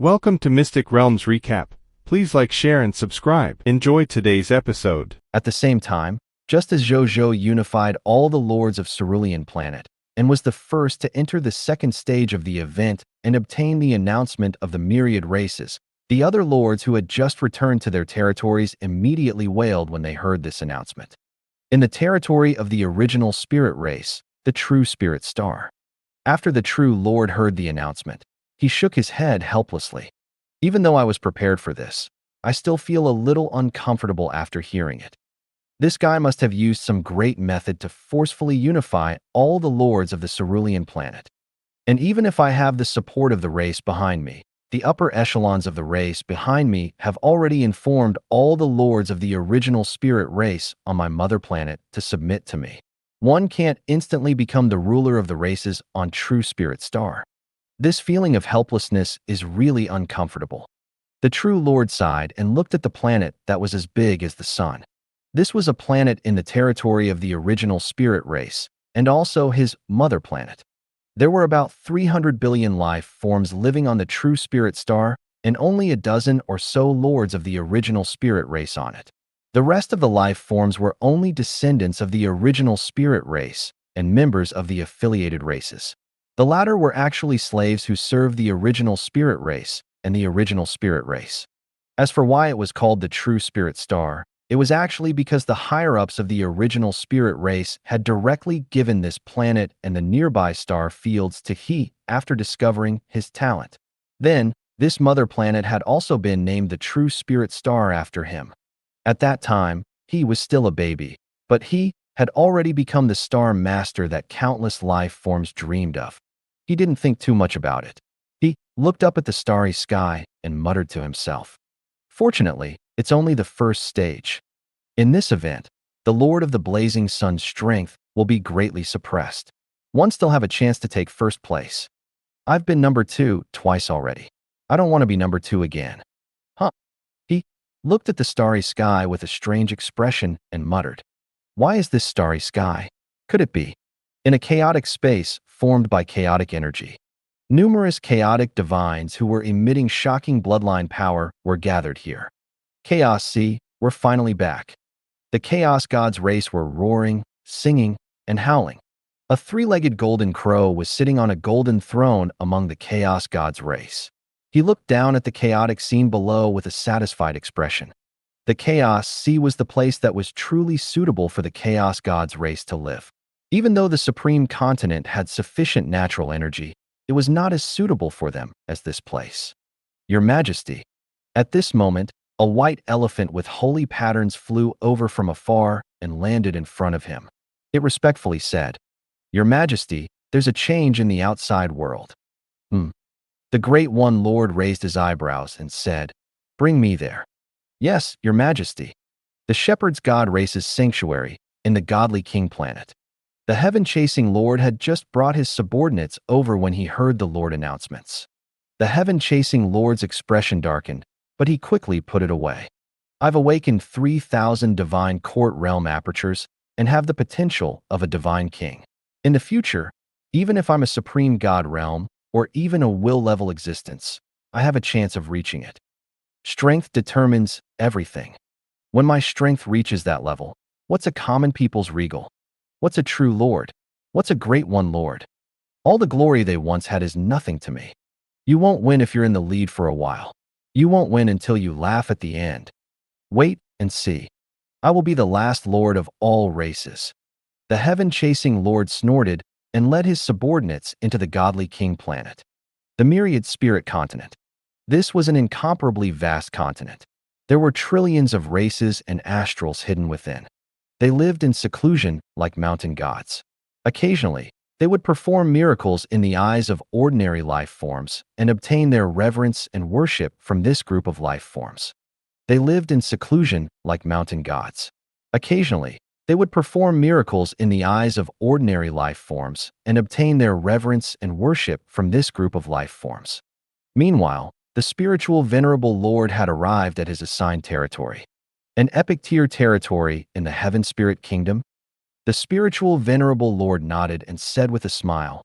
Welcome to Mystic Realms Recap. Please like, share, and subscribe. Enjoy today's episode. At the same time, just as Zhou Zhou unified all the lords of Cerulean Planet and was the first to enter the second stage of the event and obtain the announcement of the myriad races, the other lords who had just returned to their territories immediately wailed when they heard this announcement. In the territory of the original spirit race, the true spirit star. After the true lord heard the announcement, he shook his head helplessly. Even though I was prepared for this, I still feel a little uncomfortable after hearing it. This guy must have used some great method to forcefully unify all the lords of the Cerulean Planet. And even if I have the support of the race behind me, the upper echelons of the race behind me have already informed all the lords of the original spirit race on my mother planet to submit to me. One can't instantly become the ruler of the races on True Spirit Star. This feeling of helplessness is really uncomfortable. The true lord sighed and looked at the planet that was as big as the sun. This was a planet in the territory of the original spirit race, and also his mother planet. There were about 300 billion life forms living on the true spirit star, and only a dozen or so lords of the original spirit race on it. The rest of the life forms were only descendants of the original spirit race and members of the affiliated races. The latter were actually slaves who served the original spirit race and the original spirit race. As for why it was called the true spirit star, it was actually because the higher-ups of the original spirit race had directly given this planet and the nearby star fields to he after discovering his talent. Then, this mother planet had also been named the true spirit star after him. At that time, he was still a baby, but he had already become the star master that countless life forms dreamed of. He didn't think too much about it. He looked up at the starry sky and muttered to himself. Fortunately, it's only the first stage. In this event, the Lord of the Blazing Sun's strength will be greatly suppressed. One still have a chance to take first place. I've been number 2 twice already. I don't want to be number 2 again. He looked at the starry sky with a strange expression and muttered. Why is this starry sky? Could it be? In a chaotic space formed by chaotic energy, numerous chaotic divines who were emitting shocking bloodline power were gathered here. Chaos Sea were finally back. The Chaos Gods race were roaring, singing, and howling. A three-legged golden crow was sitting on a golden throne among the Chaos Gods race. He looked down at the chaotic scene below with a satisfied expression. The Chaos Sea was the place that was truly suitable for the Chaos Gods race to live. Even though the Supreme Continent had sufficient natural energy, it was not as suitable for them as this place. Your Majesty. At this moment, a white elephant with holy patterns flew over from afar and landed in front of him. It respectfully said, Your Majesty, there's a change in the outside world. The Great One Lord raised his eyebrows and said, Bring me there. Yes, Your Majesty. The Shepherd's God race's sanctuary in the godly king planet. The heaven-chasing Lord had just brought his subordinates over when he heard the Lord announcements. The heaven-chasing Lord's expression darkened, but he quickly put it away. I've awakened 3,000 divine court realm apertures and have the potential of a divine king. In the future, even if I'm a supreme god realm or even a will-level existence, I have a chance of reaching it. Strength determines everything. When my strength reaches that level, what's a common people's regal? What's a true lord? What's a great one lord? All the glory they once had is nothing to me. You won't win if you're in the lead for a while. You won't win until you laugh at the end. Wait and see. I will be the last lord of all races. The heaven-chasing lord snorted and led his subordinates into the godly king planet. The myriad spirit continent. This was an incomparably vast continent. There were trillions of races and astrals hidden within. They lived in seclusion like mountain gods. Occasionally, they would perform miracles in the eyes of ordinary life forms and obtain their reverence and worship from this group of life forms. They lived in seclusion like mountain gods. Occasionally, they would perform miracles in the eyes of ordinary life forms and obtain their reverence and worship from this group of life forms. Meanwhile, the spiritual venerable Lord had arrived at his assigned territory. An epic tier territory in the Heaven Spirit Kingdom. The spiritual venerable Lord nodded and said with a smile,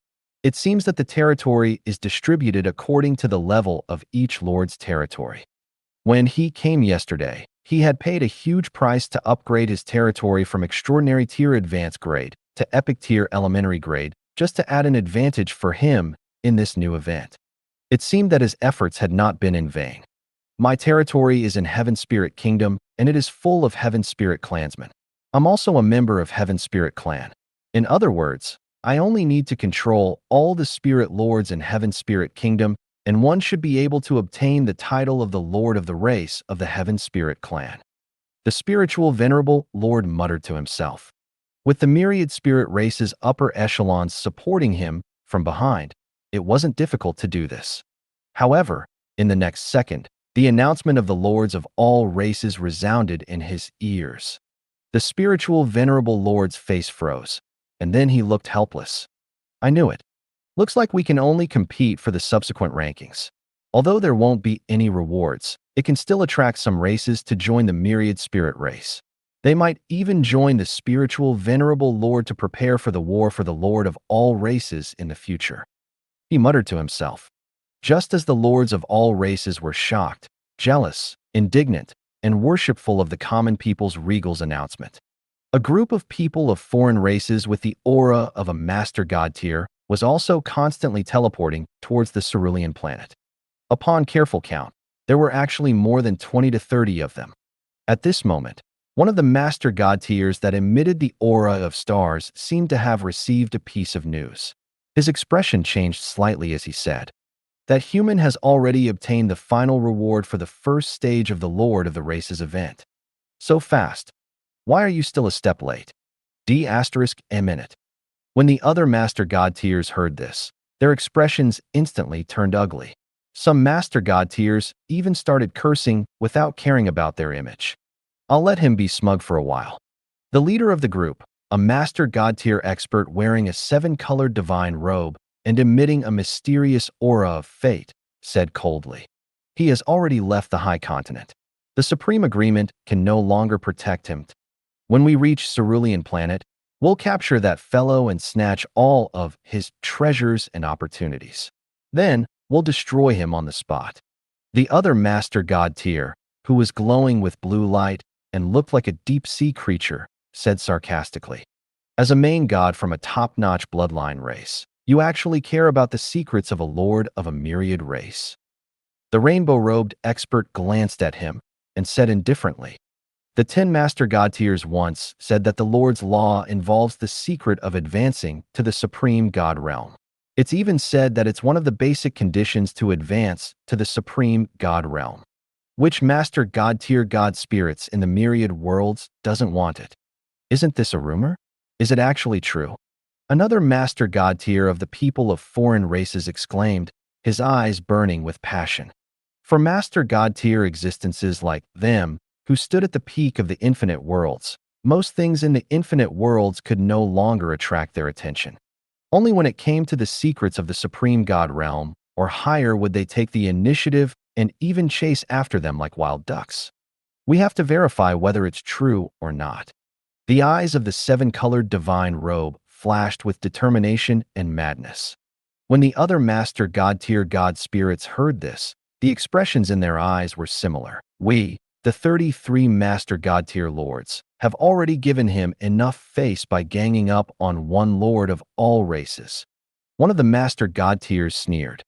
It seems that the territory is distributed according to the level of each lord's territory. When he came yesterday, he had paid a huge price to upgrade his territory from extraordinary tier advanced grade to epic tier elementary grade, just to add an advantage for him in this new event. It seemed that his efforts had not been in vain. My territory is in Heaven Spirit Kingdom, and it is full of Heaven Spirit clansmen. I'm also a member of Heaven Spirit Clan. In other words, I only need to control all the spirit lords in Heaven Spirit Kingdom, and one should be able to obtain the title of the Lord of the race of the Heaven Spirit Clan. The spiritual venerable lord muttered to himself. With the myriad spirit races upper echelons supporting him from behind, it wasn't difficult to do this. However, in the next second, the announcement of the lords of all races resounded in his ears. The spiritual venerable lord's face froze, and then he looked helpless. I knew it. Looks like we can only compete for the subsequent rankings. Although there won't be any rewards, it can still attract some races to join the myriad spirit race. They might even join the spiritual venerable lord to prepare for the war for the lord of all races in the future. He muttered to himself. Just as the lords of all races were shocked, jealous, indignant, and worshipful of the common people's regal's announcement. A group of people of foreign races with the aura of a master god tier was also constantly teleporting towards the cerulean planet. Upon careful count, there were actually more than 20 to 30 of them. At this moment, one of the master god tiers that emitted the aura of stars seemed to have received a piece of news. His expression changed slightly as he said, "That human has already obtained the final reward for the first stage of the Lord of the Races event. So fast. Why are you still a step late? D****. When the other master god tiers heard this, their expressions instantly turned ugly. Some master god tiers even started cursing without caring about their image. I'll let him be smug for a while. The leader of the group, a master god tier expert wearing a 7-colored divine robe and emitting a mysterious aura of fate, said coldly. He has already left the high continent. The supreme agreement can no longer protect him. When we reach Cerulean Planet, we'll capture that fellow and snatch all of his treasures and opportunities. Then, we'll destroy him on the spot. The other master god tier, who was glowing with blue light and looked like a deep-sea creature, said sarcastically. As a main god from a top-notch bloodline race, you actually care about the secrets of a lord of a myriad race. The rainbow-robed expert glanced at him and said indifferently, the 10 master god tiers once said that the Lord's law involves the secret of advancing to the supreme god realm. It's even said that it's one of the basic conditions to advance to the supreme god realm. Which master god tier god spirits in the myriad worlds doesn't want it? Isn't this a rumor? Is it actually true? Another master god tier of the people of foreign races exclaimed, his eyes burning with passion. For master god tier existences like them, who stood at the peak of the infinite worlds, most things in the infinite worlds could no longer attract their attention. Only when it came to the secrets of the supreme god realm, or higher, would they take the initiative and even chase after them like wild ducks. We have to verify whether it's true or not. The eyes of the 7-colored divine robe flashed with determination and madness. When the other master god tier god spirits heard this, the expressions in their eyes were similar. We, the 33 master god tier lords, have already given him enough face by ganging up on one lord of all races. One of the master god tiers sneered.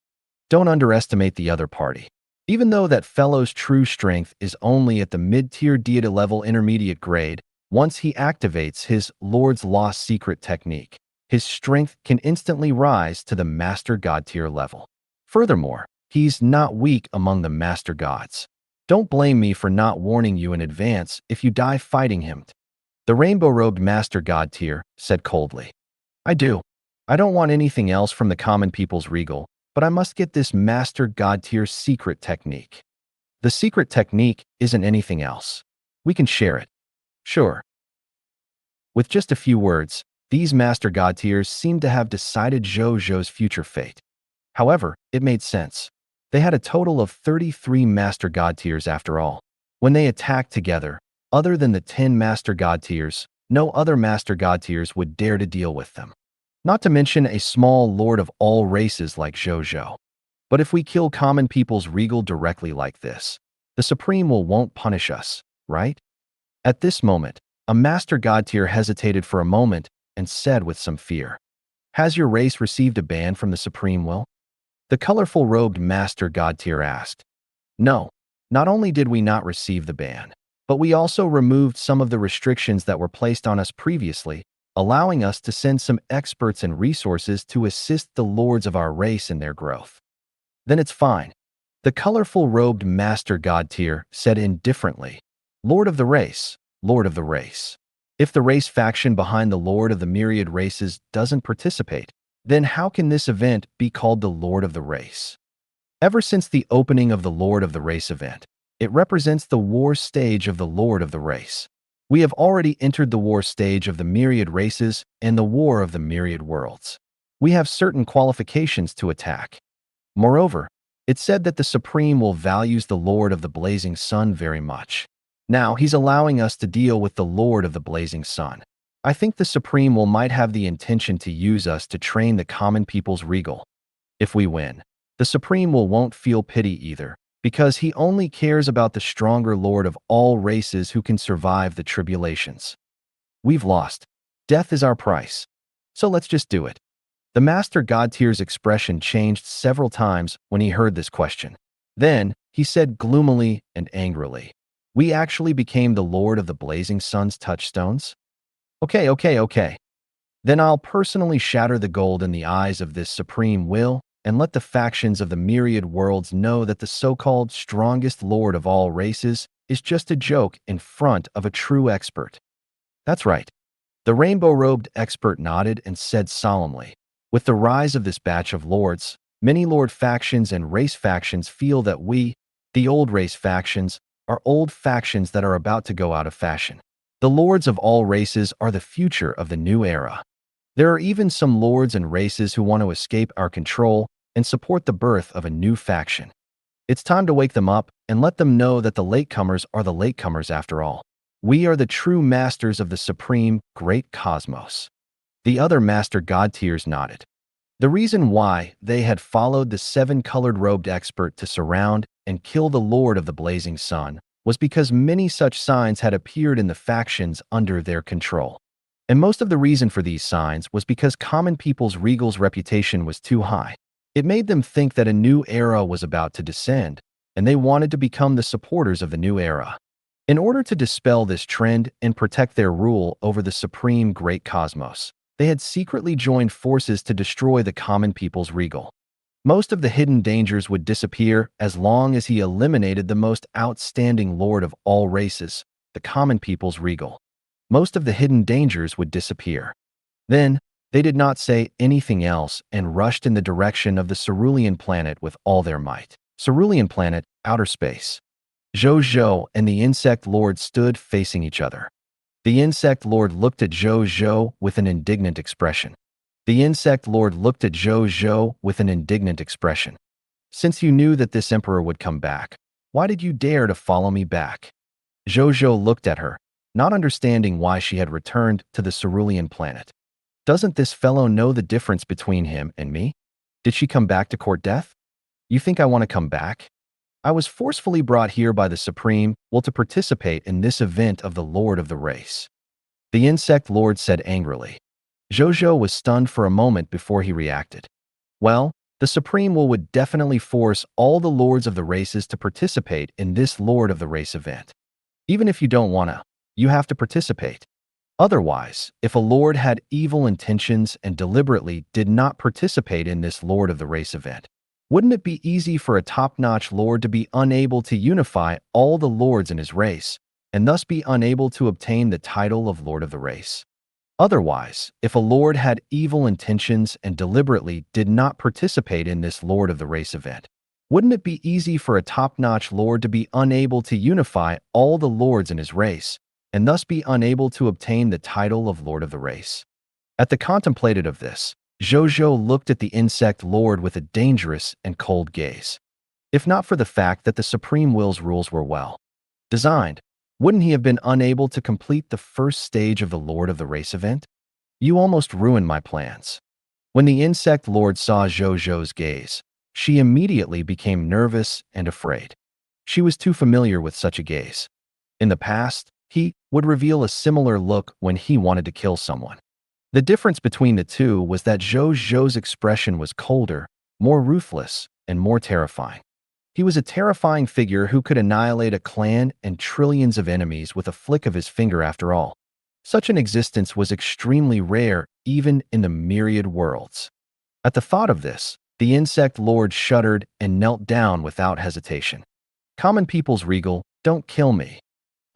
Don't underestimate the other party. Even though that fellow's true strength is only at the mid-tier deity level intermediate grade, once he activates his Lord's Lost Secret technique, his strength can instantly rise to the master god tier level. Furthermore, he's not weak among the master gods. Don't blame me for not warning you in advance if you die fighting him. The rainbow-robed master god tier said coldly. I do. I don't want anything else from the common people's regal, but I must get this master god tier secret technique. The secret technique isn't anything else. We can share it. Sure. With just a few words, these master god tiers seemed to have decided Zhou Zhou's future fate. However, it made sense. They had a total of 33 master god tiers after all. When they attacked together, other than the 10 master god tiers, no other master god tiers would dare to deal with them. Not to mention a small lord of all races like Zhou Zhou. But if we kill common people's regal directly like this, the Supreme won't punish us, right? At this moment, a master god tier hesitated for a moment and said with some fear, "Has your race received a ban from the Supreme Will?" The colorful robed master god tier asked. No, not only did we not receive the ban, but we also removed some of the restrictions that were placed on us previously, allowing us to send some experts and resources to assist the lords of our race in their growth. Then it's fine. The colorful robed master god tier said indifferently, Lord of the race, Lord of the race. If the race faction behind the Lord of the myriad races doesn't participate, then how can this event be called the Lord of the race? Ever since the opening of the Lord of the Race event, it represents the war stage of the Lord of the Race. We have already entered the war stage of the myriad races and the war of the myriad worlds. We have certain qualifications to attack. Moreover, it said that the Supreme will values the Lord of the Blazing Sun very much. Now, he's allowing us to deal with the Lord of the Blazing Sun. I think the Supreme will might have the intention to use us to train the common people's regal. If we win, the Supreme won't feel pity either, because he only cares about the stronger Lord of all races who can survive the tribulations. We've lost. Death is our price. So let's just do it. The Master God Tier's expression changed several times when he heard this question. Then, he said gloomily and angrily, "We actually became the Lord of the Blazing Sun's touchstones? Okay. Then I'll personally shatter the gold in the eyes of this supreme will and let the factions of the myriad worlds know that the so-called strongest lord of all races is just a joke in front of a true expert." That's right. The rainbow-robed expert nodded and said solemnly, "With the rise of this batch of lords, many lord factions and race factions feel that we, the old race factions, are old factions that are about to go out of fashion. The lords of all races are the future of the new era. There are even some lords and races who want to escape our control and support the birth of a new faction. It's time to wake them up and let them know that the latecomers are the latecomers after all. We are the true masters of the supreme, great cosmos." The other master god tiers nodded. The reason why they had followed the seven-colored robed expert to surround and kill the Lord of the Blazing Sun was because many such signs had appeared in the factions under their control. And most of the reason for these signs was because common people's regal's reputation was too high. It made them think that a new era was about to descend, and they wanted to become the supporters of the new era. In order to dispel this trend and protect their rule over the supreme great cosmos, they had secretly joined forces to destroy the common people's regal. Most of the hidden dangers would disappear as long as he eliminated the most outstanding lord of all races, the common people's regal. Most of the hidden dangers would disappear. Then, they did not say anything else and rushed in the direction of the Cerulean planet with all their might. Cerulean planet, outer space. Zhou Zhou and the insect lord stood facing each other. The insect lord looked at Zhou Zhou with an indignant expression. "Since you knew that this emperor would come back, why did you dare to follow me back?" Zhou Zhou looked at her, not understanding why she had returned to the Cerulean planet. Doesn't this fellow know the difference between him and me? Did she come back to court death? You think I want to come back? I was forcefully brought here by the Supreme Will to participate in this event of the Lord of the Race. The insect lord said angrily. Zhou Zhou was stunned for a moment before he reacted. Well, the Supreme Will would definitely force all the lords of the races to participate in this Lord of the Race event. Even if you don't wanna, you have to participate. Otherwise, if a lord had evil intentions and deliberately did not participate in this Lord of the Race event, wouldn't it be easy for a top-notch lord to be unable to unify all the lords in his race, and thus be unable to obtain the title of Lord of the Race? Otherwise, if a lord had evil intentions and deliberately did not participate in this Lord of the Race event, wouldn't it be easy for a top-notch lord to be unable to unify all the lords in his race, and thus be unable to obtain the title of Lord of the Race? At the contemplated of this, Zhou Zhou looked at the insect lord with a dangerous and cold gaze. If not for the fact that the Supreme Will's rules were well designed, wouldn't he have been unable to complete the first stage of the Lord of the Race event? You almost ruined my plans. When the insect lord saw Zhou Zhou's gaze, she immediately became nervous and afraid. She was too familiar with such a gaze. In the past, he would reveal a similar look when he wanted to kill someone. The difference between the two was that Zhou Zhou's expression was colder, more ruthless, and more terrifying. He was a terrifying figure who could annihilate a clan and trillions of enemies with a flick of his finger after all. Such an existence was extremely rare even in the myriad worlds. At the thought of this, the insect lord shuddered and knelt down without hesitation. Common people's regal, don't kill me.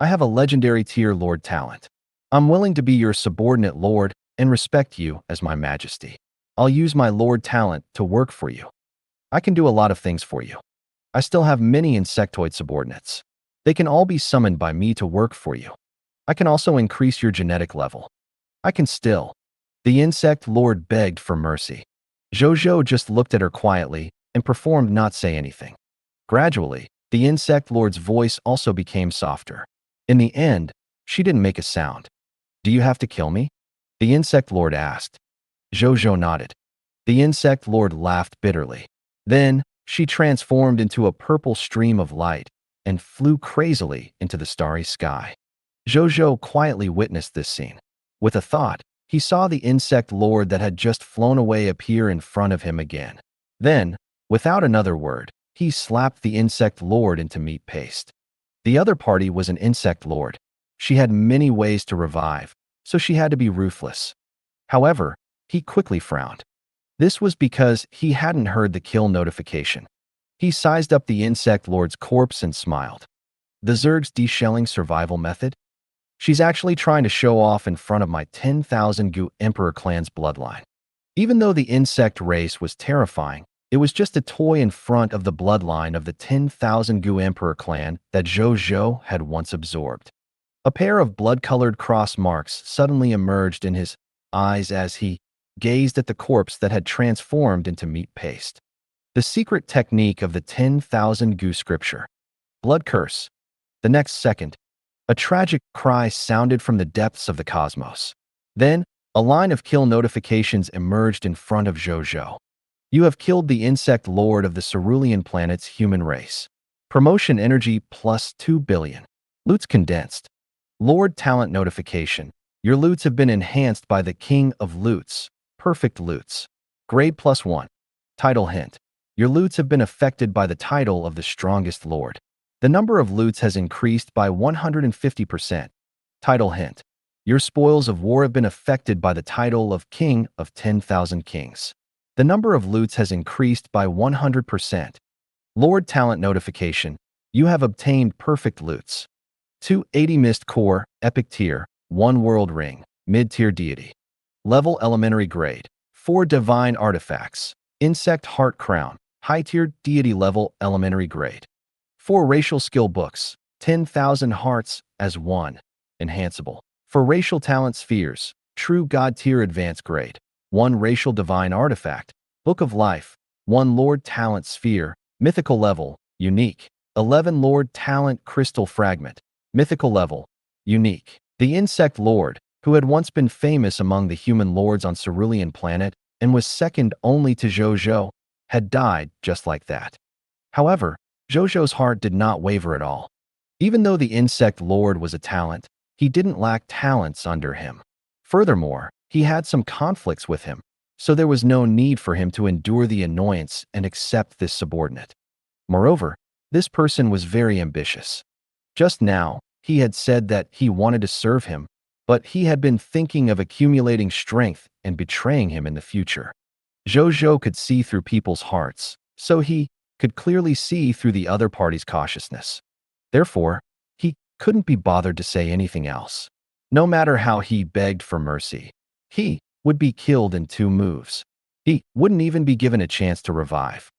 I have a legendary tier lord talent. I'm willing to be your subordinate lord and respect you as my majesty. I'll use my lord talent to work for you. I can do a lot of things for you. I still have many insectoid subordinates. They can all be summoned by me to work for you. I can also increase your genetic level. I can still. The insect lord begged for mercy. Zhou Zhou just looked at her quietly and performed not say anything. Gradually, the insect lord's voice also became softer. In the end, she didn't make a sound. Do you have to kill me? The insect lord asked. Zhou Zhou nodded. The insect lord laughed bitterly. Then, she transformed into a purple stream of light and flew crazily into the starry sky. Zhou Zhou quietly witnessed this scene. With a thought, he saw the insect lord that had just flown away appear in front of him again. Then, without another word, he slapped the insect lord into meat paste. The other party was an insect lord. She had many ways to revive, so she had to be ruthless. However, he quickly frowned. This was because he hadn't heard the kill notification. He sized up the insect lord's corpse and smiled. The Zerg's deshelling survival method? She's actually trying to show off in front of my 10,000 Gu Emperor clan's bloodline. Even though the insect race was terrifying, it was just a toy in front of the bloodline of the 10,000 Gu Emperor clan that Zhou Zhou had once absorbed. A pair of blood-colored cross marks suddenly emerged in his eyes as he gazed at the corpse that had transformed into meat paste. The secret technique of the 10,000 Gu scripture. Blood curse. The next second, a tragic cry sounded from the depths of the cosmos. Then, a line of kill notifications emerged in front of Zhou Zhou. You have killed the insect lord of the cerulean planet's human race. Promotion energy plus 2 billion. Loots condensed. Lord talent notification. Your loots have been enhanced by the king of loots. Perfect loots. Grade +1. Title hint. Your loots have been affected by the title of the strongest lord. The number of loots has increased by 150%. Title hint. Your spoils of war have been affected by the title of king of 10,000 kings. The number of loots has increased by 100%. Lord talent notification. You have obtained perfect loots. 280 Mist Core, Epic Tier, 1 World Ring, Mid-Tier Deity. Level Elementary Grade, 4 Divine Artifacts, Insect Heart Crown, High-Tier Deity Level Elementary Grade. 4 Racial Skill Books, 10,000 Hearts as 1, Enhanceable. For Racial Talent Spheres, True God Tier Advanced Grade, 1 Racial Divine Artifact, Book of Life, 1 Lord Talent Sphere, Mythical Level, Unique. 11 Lord Talent Crystal Fragment, Mythical Level, Unique. The Insect Lord, who had once been famous among the human lords on Cerulean Planet and was second only to Zhou Zhou, had died just like that. However, Zhou Zhou's heart did not waver at all. Even though the Insect Lord was a talent, he didn't lack talents under him. Furthermore, he had some conflicts with him, so there was no need for him to endure the annoyance and accept this subordinate. Moreover, this person was very ambitious. Just now, he had said that he wanted to serve him, but he had been thinking of accumulating strength and betraying him in the future. Zhou Zhou could see through people's hearts, so he could clearly see through the other party's cautiousness. Therefore, he couldn't be bothered to say anything else. No matter how he begged for mercy, he would be killed in 2 moves. He wouldn't even be given a chance to revive.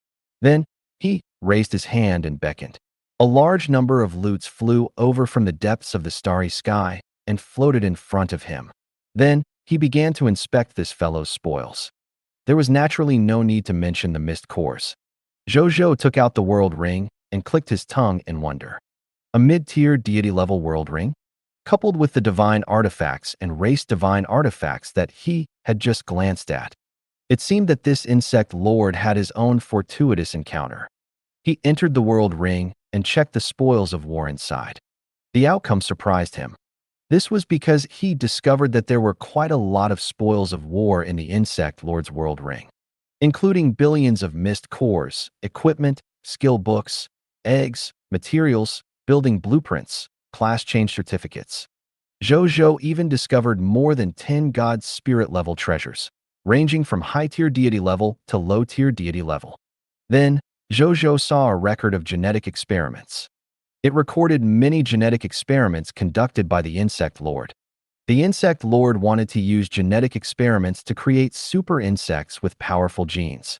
Then, he raised his hand and beckoned. A large number of loots flew over from the depths of the starry sky and floated in front of him. Then, he began to inspect this fellow's spoils. There was naturally no need to mention the mist cores. Zhou Zhou took out the world ring and clicked his tongue in wonder. A mid-tier deity-level world ring? Coupled with the divine artifacts and race divine artifacts that he had just glanced at. It seemed that this insect lord had his own fortuitous encounter. He entered the world ring and checked the spoils of war inside. The outcome surprised him. This was because he discovered that there were quite a lot of spoils of war in the insect lord's world ring, including billions of mist cores, equipment, skill books, eggs, materials, building blueprints, class change certificates. Zhou Zhou even discovered more than 10 god spirit level treasures, ranging from high-tier deity level to low-tier deity level. Then, Zhou Zhou saw a record of genetic experiments. It recorded many genetic experiments conducted by the insect lord. The insect lord wanted to use genetic experiments to create super insects with powerful genes.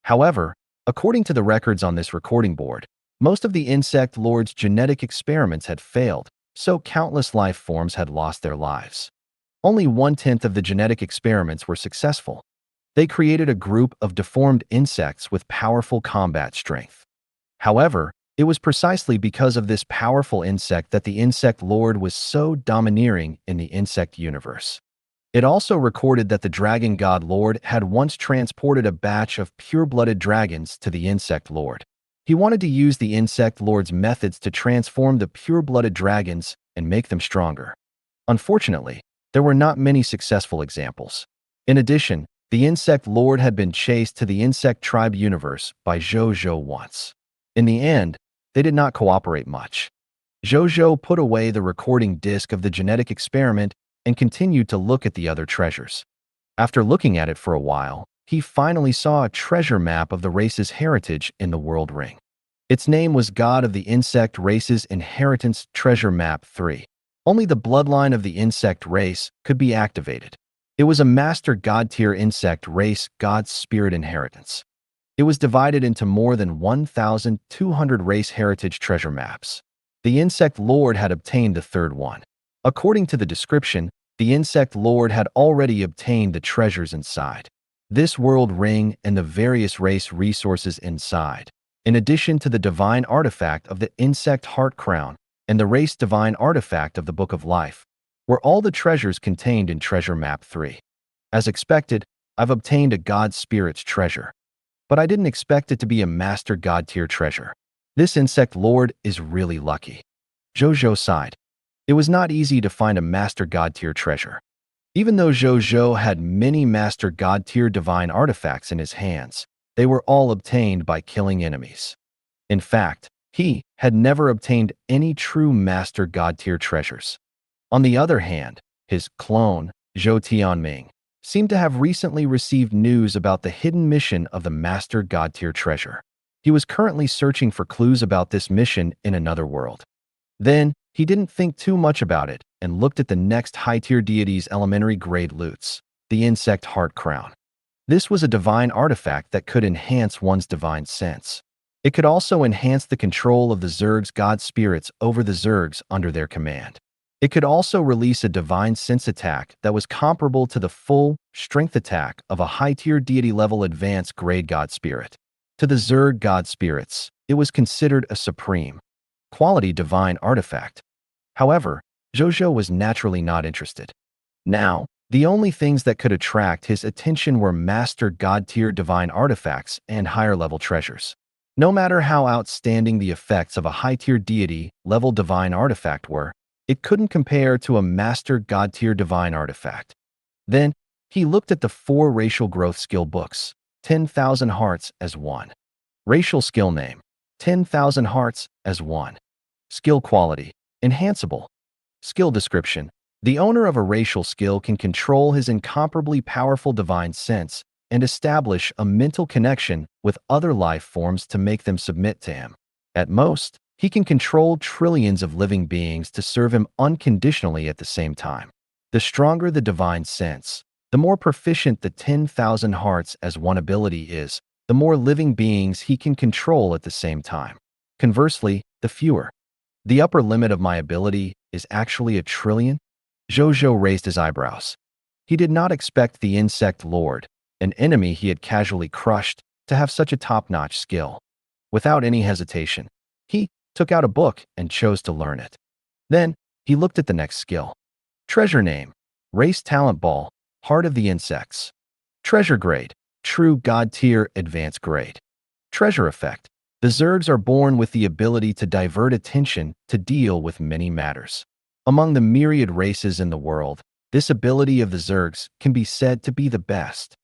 However, according to the records on this recording board, most of the insect lord's genetic experiments had failed, so countless life forms had lost their lives. Only 1/10 of the genetic experiments were successful. They created a group of deformed insects with powerful combat strength. However, it was precisely because of this powerful insect that the insect lord was so domineering in the insect universe. It also recorded that the dragon god lord had once transported a batch of pure-blooded dragons to the insect lord. He wanted to use the insect lord's methods to transform the pure-blooded dragons and make them stronger. Unfortunately, there were not many successful examples. In addition, the insect lord had been chased to the insect tribe universe by Zhou Zhou once. In the end, they did not cooperate much. Zhou Zhou put away the recording disc of the genetic experiment and continued to look at the other treasures. After looking at it for a while, he finally saw a treasure map of the race's heritage in the world ring. Its name was God of the Insect Race's Inheritance Treasure Map 3. Only the bloodline of the insect race could be activated. It was a master god-tier insect race God's Spirit Inheritance. It was divided into more than 1,200 race heritage treasure maps. The insect lord had obtained the third one. According to the description, the insect lord had already obtained the treasures inside this world ring and the various race resources inside, in addition to the divine artifact of the insect heart crown and the race divine artifact of the Book of Life, were all the treasures contained in Treasure Map 3. As expected, I've obtained a god spirit's treasure. But I didn't expect it to be a master god-tier treasure. This insect lord is really lucky. Zhou Zhou sighed. It was not easy to find a master god-tier treasure. Even though Zhou Zhou had many master god-tier divine artifacts in his hands, they were all obtained by killing enemies. In fact, he had never obtained any true master god-tier treasures. On the other hand, his clone, Zhou Tianming, seemed to have recently received news about the hidden mission of the master god-tier treasure. He was currently searching for clues about this mission in another world. Then, he didn't think too much about it and looked at the next high-tier deity's elementary grade loots, the insect heart crown. This was a divine artifact that could enhance one's divine sense. It could also enhance the control of the Zerg's god spirits over the Zergs under their command. It could also release a divine sense attack that was comparable to the full strength attack of a high-tier deity-level advanced grade god spirit. To the Zerg god spirits, it was considered a supreme quality divine artifact. However, Zhou Zhou was naturally not interested. Now, the only things that could attract his attention were master god-tier divine artifacts and higher-level treasures. No matter how outstanding the effects of a high-tier deity-level divine artifact were, it couldn't compare to a master god-tier divine artifact. Then, he looked at the 4 racial growth skill books, 10,000 hearts as 1. Racial skill name, 10,000 hearts as 1. Skill quality, enhanceable. Skill description, the owner of a racial skill can control his incomparably powerful divine sense and establish a mental connection with other life forms to make them submit to him. At most, he can control trillions of living beings to serve him unconditionally at the same time. The stronger the divine sense, the more proficient the 10,000 hearts as 1 ability is, the more living beings he can control at the same time. Conversely, the fewer. The upper limit of my ability is actually 1 trillion? Zhou Zhou raised his eyebrows. He did not expect the insect lord, an enemy he had casually crushed, to have such a top-notch skill. Without any hesitation, he took out a book and chose to learn it. Then, he looked at the next skill. Treasure name, Race Talent Ball, Heart of the Insects. Treasure grade, True God tier advanced grade. Treasure effect. The Zergs are born with the ability to divert attention to deal with many matters. Among the myriad races in the world, this ability of the Zergs can be said to be the best.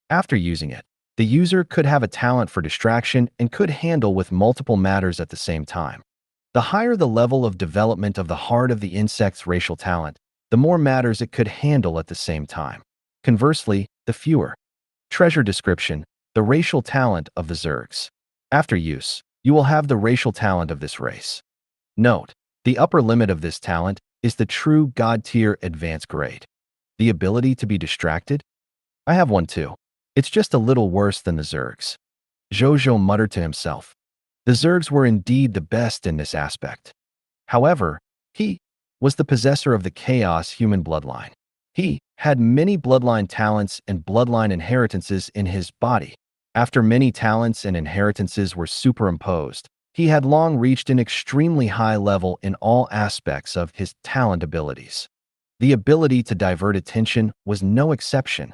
After using it, the user could have a talent for distraction and could handle with multiple matters at the same time. The higher the level of development of the heart of the insect's racial talent, the more matters it could handle at the same time. Conversely, the fewer. Treasure description, the racial talent of the Zergs. After use, you will have the racial talent of this race. Note, the upper limit of this talent is the true God tier advanced grade. The ability to be distracted? I have one too. It's just a little worse than the Zergs. Zhou Zhou muttered to himself. The Zergs were indeed the best in this aspect. However, he was the possessor of the chaos human bloodline. He had many bloodline talents and bloodline inheritances in his body. After many talents and inheritances were superimposed, he had long reached an extremely high level in all aspects of his talent abilities. The ability to divert attention was no exception.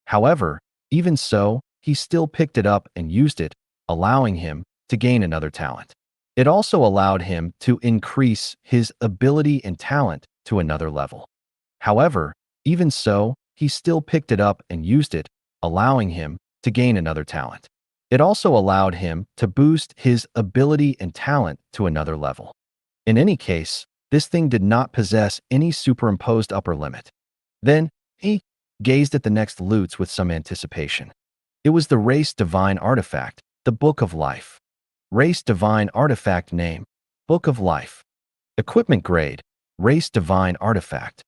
However, even so, he still picked it up and used it, allowing him to gain another talent. It also allowed him to increase his ability and talent to another level. However, even so, he still picked it up and used it, allowing him to gain another talent. It also allowed him to boost his ability and talent to another level. In any case, this thing did not possess any superimposed upper limit. Then, he gazed at the next loots with some anticipation. It was the Race Divine Artifact, the Book of Life. Race Divine Artifact name, Book of Life. Equipment grade, Race Divine Artifact.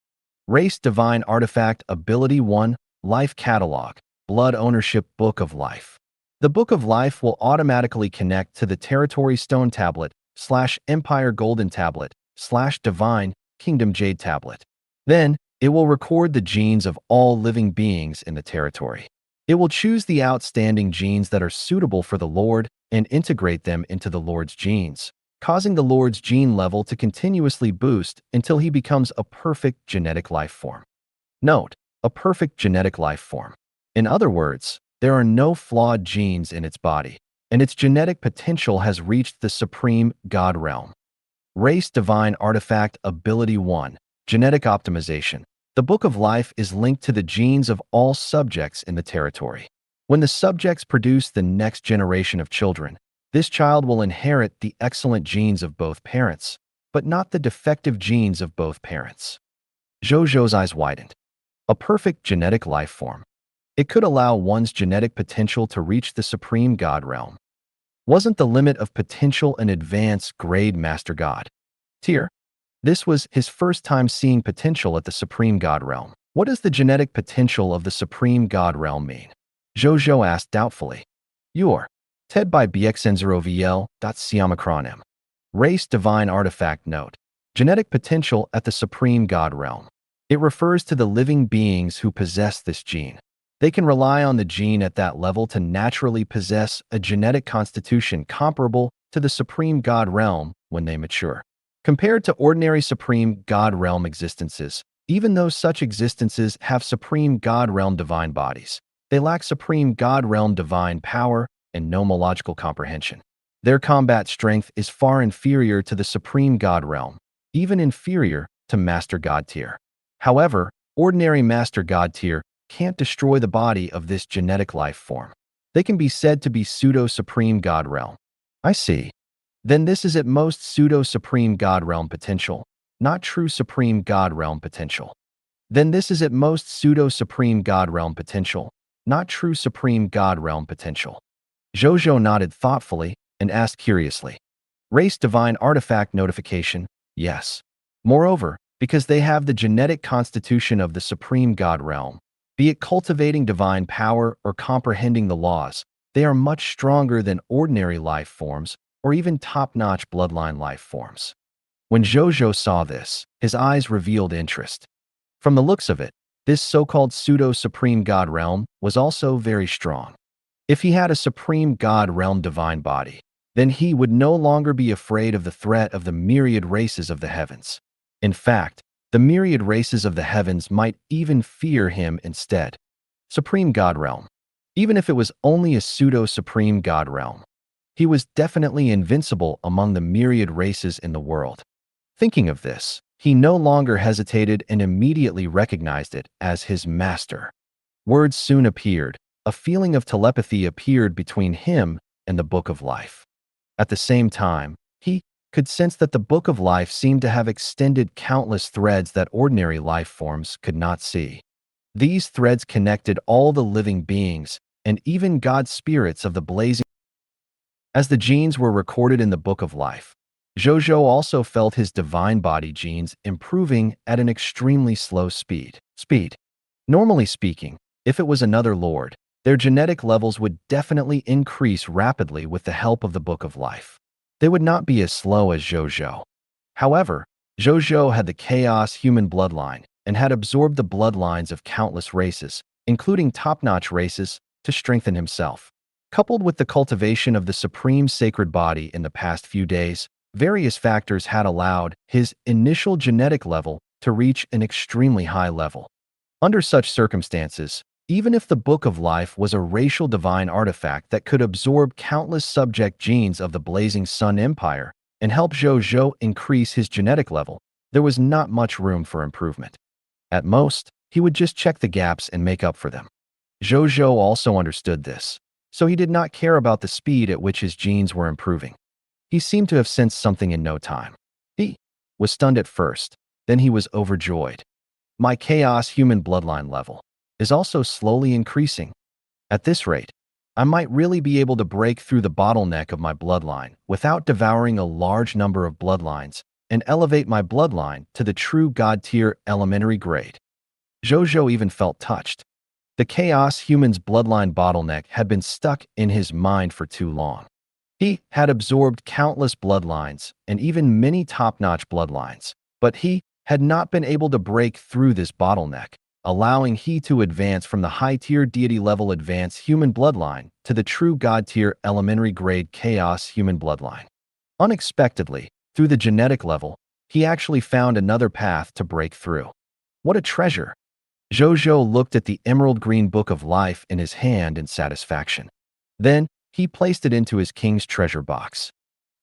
Race Divine Artifact Ability 1, Life Catalog, Blood Ownership Book of Life. The Book of Life will automatically connect to the Territory Stone Tablet / Empire Golden Tablet / Divine Kingdom Jade Tablet. Then, it will record the genes of all living beings in the territory. It will choose the outstanding genes that are suitable for the Lord and integrate them into the Lord's genes, causing the Lord's gene level to continuously boost until he becomes a perfect genetic life form. Note, a perfect genetic life form. In other words, there are no flawed genes in its body, and its genetic potential has reached the supreme God realm. Race Divine Artifact Ability 1, Genetic Optimization. The Book of Life is linked to the genes of all subjects in the territory. When the subjects produce the next generation of children, this child will inherit the excellent genes of both parents, but not the defective genes of both parents. Zhou Zhou's eyes widened. A perfect genetic life form. It could allow one's genetic potential to reach the supreme God realm. Wasn't the limit of potential an advanced grade Master God tier? This was his first time seeing potential at the Supreme God Realm. What does the genetic potential of the Supreme God Realm mean? Zhou Zhou asked doubtfully. Your TED by bxn0vl.siamacronym. Race Divine Artifact Note. Genetic potential at the Supreme God Realm. It refers to the living beings who possess this gene. They can rely on the gene at that level to naturally possess a genetic constitution comparable to the Supreme God Realm when they mature. Compared to ordinary Supreme God Realm existences, even though such existences have Supreme God Realm divine bodies, they lack Supreme God Realm divine power and nomological comprehension. Their combat strength is far inferior to the Supreme God Realm, even inferior to Master God tier. However, ordinary Master God tier can't destroy the body of this genetic life form. They can be said to be pseudo-Supreme God Realm. I see. Then this is at most pseudo-Supreme God Realm potential, not true Supreme God Realm potential. Then this is at most pseudo-Supreme God Realm potential, not true Supreme God Realm potential. Zhou Zhou nodded thoughtfully and asked curiously. Race Divine Artifact Notification, yes. Moreover, because they have the genetic constitution of the Supreme God Realm, be it cultivating divine power or comprehending the laws, they are much stronger than ordinary life forms or even top-notch bloodline life forms. When Zhou Zhou saw this, his eyes revealed interest. From the looks of it, this so-called pseudo-Supreme God Realm was also very strong. If he had a Supreme God Realm divine body, then he would no longer be afraid of the threat of the myriad races of the heavens. In fact, the myriad races of the heavens might even fear him instead. Supreme God Realm. even if it was only a pseudo-supreme god realm. He was definitely invincible among the myriad races in the world. Thinking of this, he no longer hesitated and immediately recognized it as his master. Words soon appeared. A feeling of telepathy appeared between him and the Book of Life. At the same time, he could sense that the Book of Life seemed to have extended countless threads that ordinary life forms could not see. These threads connected all the living beings and even God's spirits of the blazing. As the genes were recorded in the Book of Life, Zhou Zhou also felt his divine body genes improving at an extremely slow speed. Normally speaking, if it was another lord, their genetic levels would definitely increase rapidly with the help of the Book of Life. They would not be as slow as Zhou Zhou. However, Zhou Zhou had the chaos human bloodline and had absorbed the bloodlines of countless races, including top-notch races, to strengthen himself. Coupled with the cultivation of the supreme sacred body in the past few days, various factors had allowed his initial genetic level to reach an extremely high level. Under such circumstances, even if the Book of Life was a racial divine artifact that could absorb countless subject genes of the Blazing Sun Empire and help Zhou Zhou increase his genetic level, there was not much room for improvement. At most, he would just check the gaps and make up for them. Zhou Zhou also understood this, so he did not care about the speed at which his genes were improving. He seemed to have sensed something in no time. He was stunned at first, then he was overjoyed. My chaos human bloodline level is also slowly increasing. At this rate, I might really be able to break through the bottleneck of my bloodline without devouring a large number of bloodlines and elevate my bloodline to the true god-tier elementary grade. Zhou Zhou even felt touched. The chaos human's bloodline bottleneck had been stuck in his mind for too long. He had absorbed countless bloodlines and even many top-notch bloodlines, but he had not been able to break through this bottleneck, allowing he to advance from the high-tier deity-level advanced human bloodline to the true god-tier elementary grade chaos human bloodline. Unexpectedly, through the genetic level, he actually found another path to break through. What a treasure! Zhou Zhou looked at the emerald green Book of Life in his hand in satisfaction. Then, he placed it into his king's treasure box.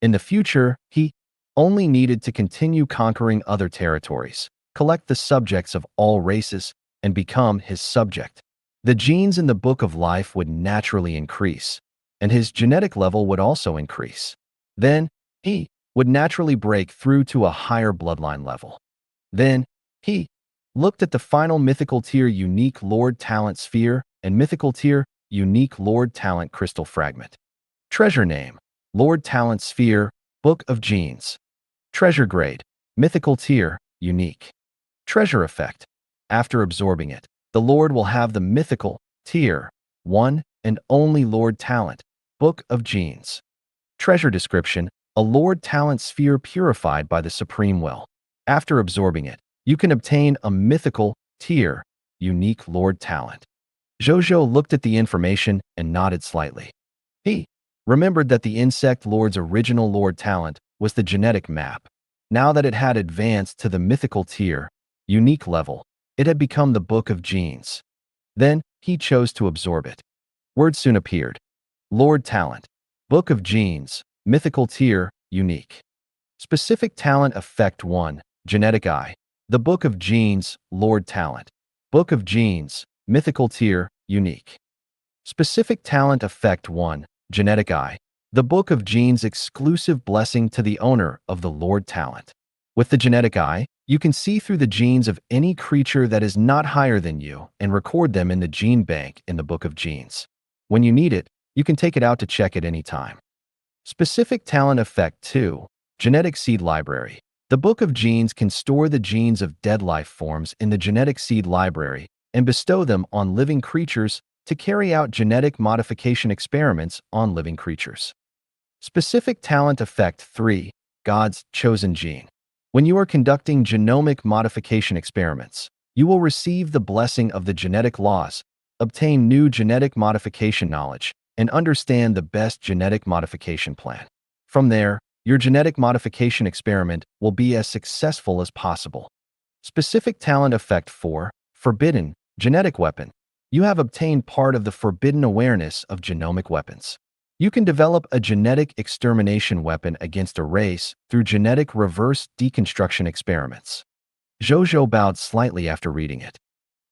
In the future, he only needed to continue conquering other territories, collect the subjects of all races, and become his subject. The genes in the Book of Life would naturally increase, and his genetic level would also increase. Then, he would naturally break through to a higher bloodline level. Then, he looked at the final mythical tier unique Lord Talent Sphere and mythical tier unique Lord Talent Crystal Fragment. Treasure name: Lord Talent Sphere, Book of Genes. Treasure grade: mythical tier, unique. Treasure effect: after absorbing it, the Lord will have the mythical tier 1 and only Lord Talent, Book of Genes. Treasure description: a Lord Talent Sphere purified by the Supreme Will. After absorbing it, you can obtain a mythical tier, unique Lord Talent. Zhou Zhou looked at the information and nodded slightly. He remembered that the Insect Lord's original Lord Talent was the genetic map. Now that it had advanced to the mythical tier, unique level, it had become the Book of Genes. Then, he chose to absorb it. Words soon appeared. Lord Talent, Book of Genes, mythical tier, unique. Specific talent effect 1, genetic eye. The Book of Genes, Lord Talent. Book of Genes, mythical tier, unique. Specific talent effect 1, genetic eye. The Book of Genes exclusive blessing to the owner of the Lord Talent. With the genetic eye, you can see through the genes of any creature that is not higher than you and record them in the gene bank in the Book of Genes. When you need it, you can take it out to check at any time. Specific talent effect 2, genetic seed library. The Book of Genes can store the genes of dead life forms in the genetic seed library and bestow them on living creatures to carry out genetic modification experiments on living creatures. Specific talent effect 3, God's chosen gene. When you are conducting genomic modification experiments, you will receive the blessing of the genetic laws, obtain new genetic modification knowledge, and understand the best genetic modification plan. From there, your genetic modification experiment will be as successful as possible. Specific talent effect 4, forbidden, genetic weapon. You have obtained part of the forbidden awareness of genomic weapons. You can develop a genetic extermination weapon against a race through genetic reverse deconstruction experiments. Zhou Zhou bowed slightly after reading it.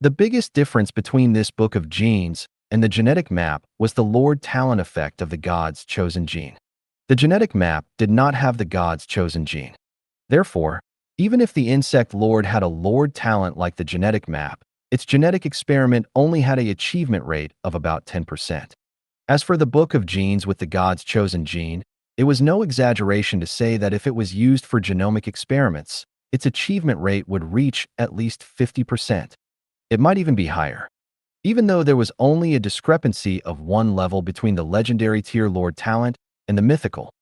The biggest difference between this book of genes and the genetic map was the Lord Talent effect of the God's chosen gene. The genetic map did not have the God's chosen gene. Therefore, even if the insect Lord had a Lord Talent like the genetic map, its genetic experiment only had an achievement rate of about 10%. As for the book of genes with the God's chosen gene, it was no exaggeration to say that if it was used for genomic experiments, its achievement rate would reach at least 50%. It might even be higher. Even though there was only a discrepancy of one level between the legendary tier Lord Talent and the mythical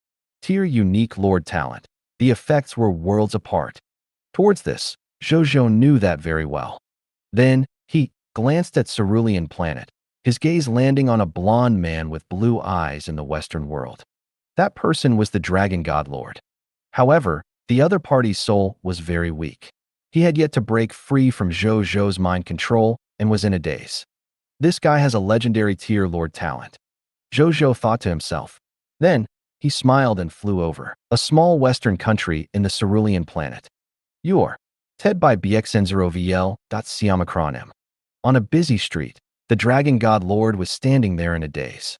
tier unique Lord Talent, the effects were worlds apart. Towards this, Zhou Zhou knew that very well. Then, he glanced at Cerulean Planet, his gaze landing on a blonde man with blue eyes in the Western world. That person was the Dragon God Lord. However, the other party's soul was very weak. He had yet to break free from Zhou Zhou's mind control and was in a daze. This guy has a legendary tier Lord Talent. Zhou Zhou thought to himself. Then, he smiled and flew over a small western country in the Cerulean Planet. You're Ted by BXN0VL.Siamakronem. On a busy street, the Dragon God Lord was standing there in a daze.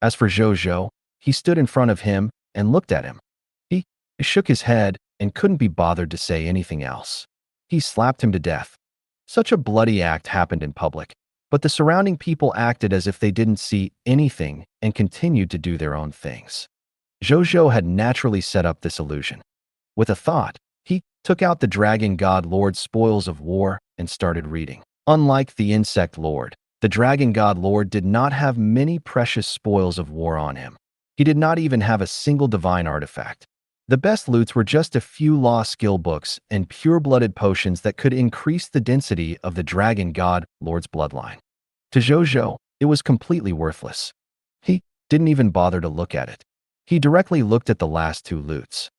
As for Zhou Zhou, he stood in front of him and looked at him. He shook his head and couldn't be bothered to say anything else. He slapped him to death. Such a bloody act happened in public, but the surrounding people acted as if they didn't see anything and continued to do their own things. Zhou Zhou had naturally set up this illusion. With a thought, he took out the Dragon God Lord's spoils of war and started reading. Unlike the Insect Lord, the Dragon God Lord did not have many precious spoils of war on him. He did not even have a single divine artifact. The best loots were just a few law skill books and pure-blooded potions that could increase the density of the Dragon God Lord's bloodline. To Zhou Zhou, it was completely worthless. He didn't even bother to look at it. He directly looked at the last two loots.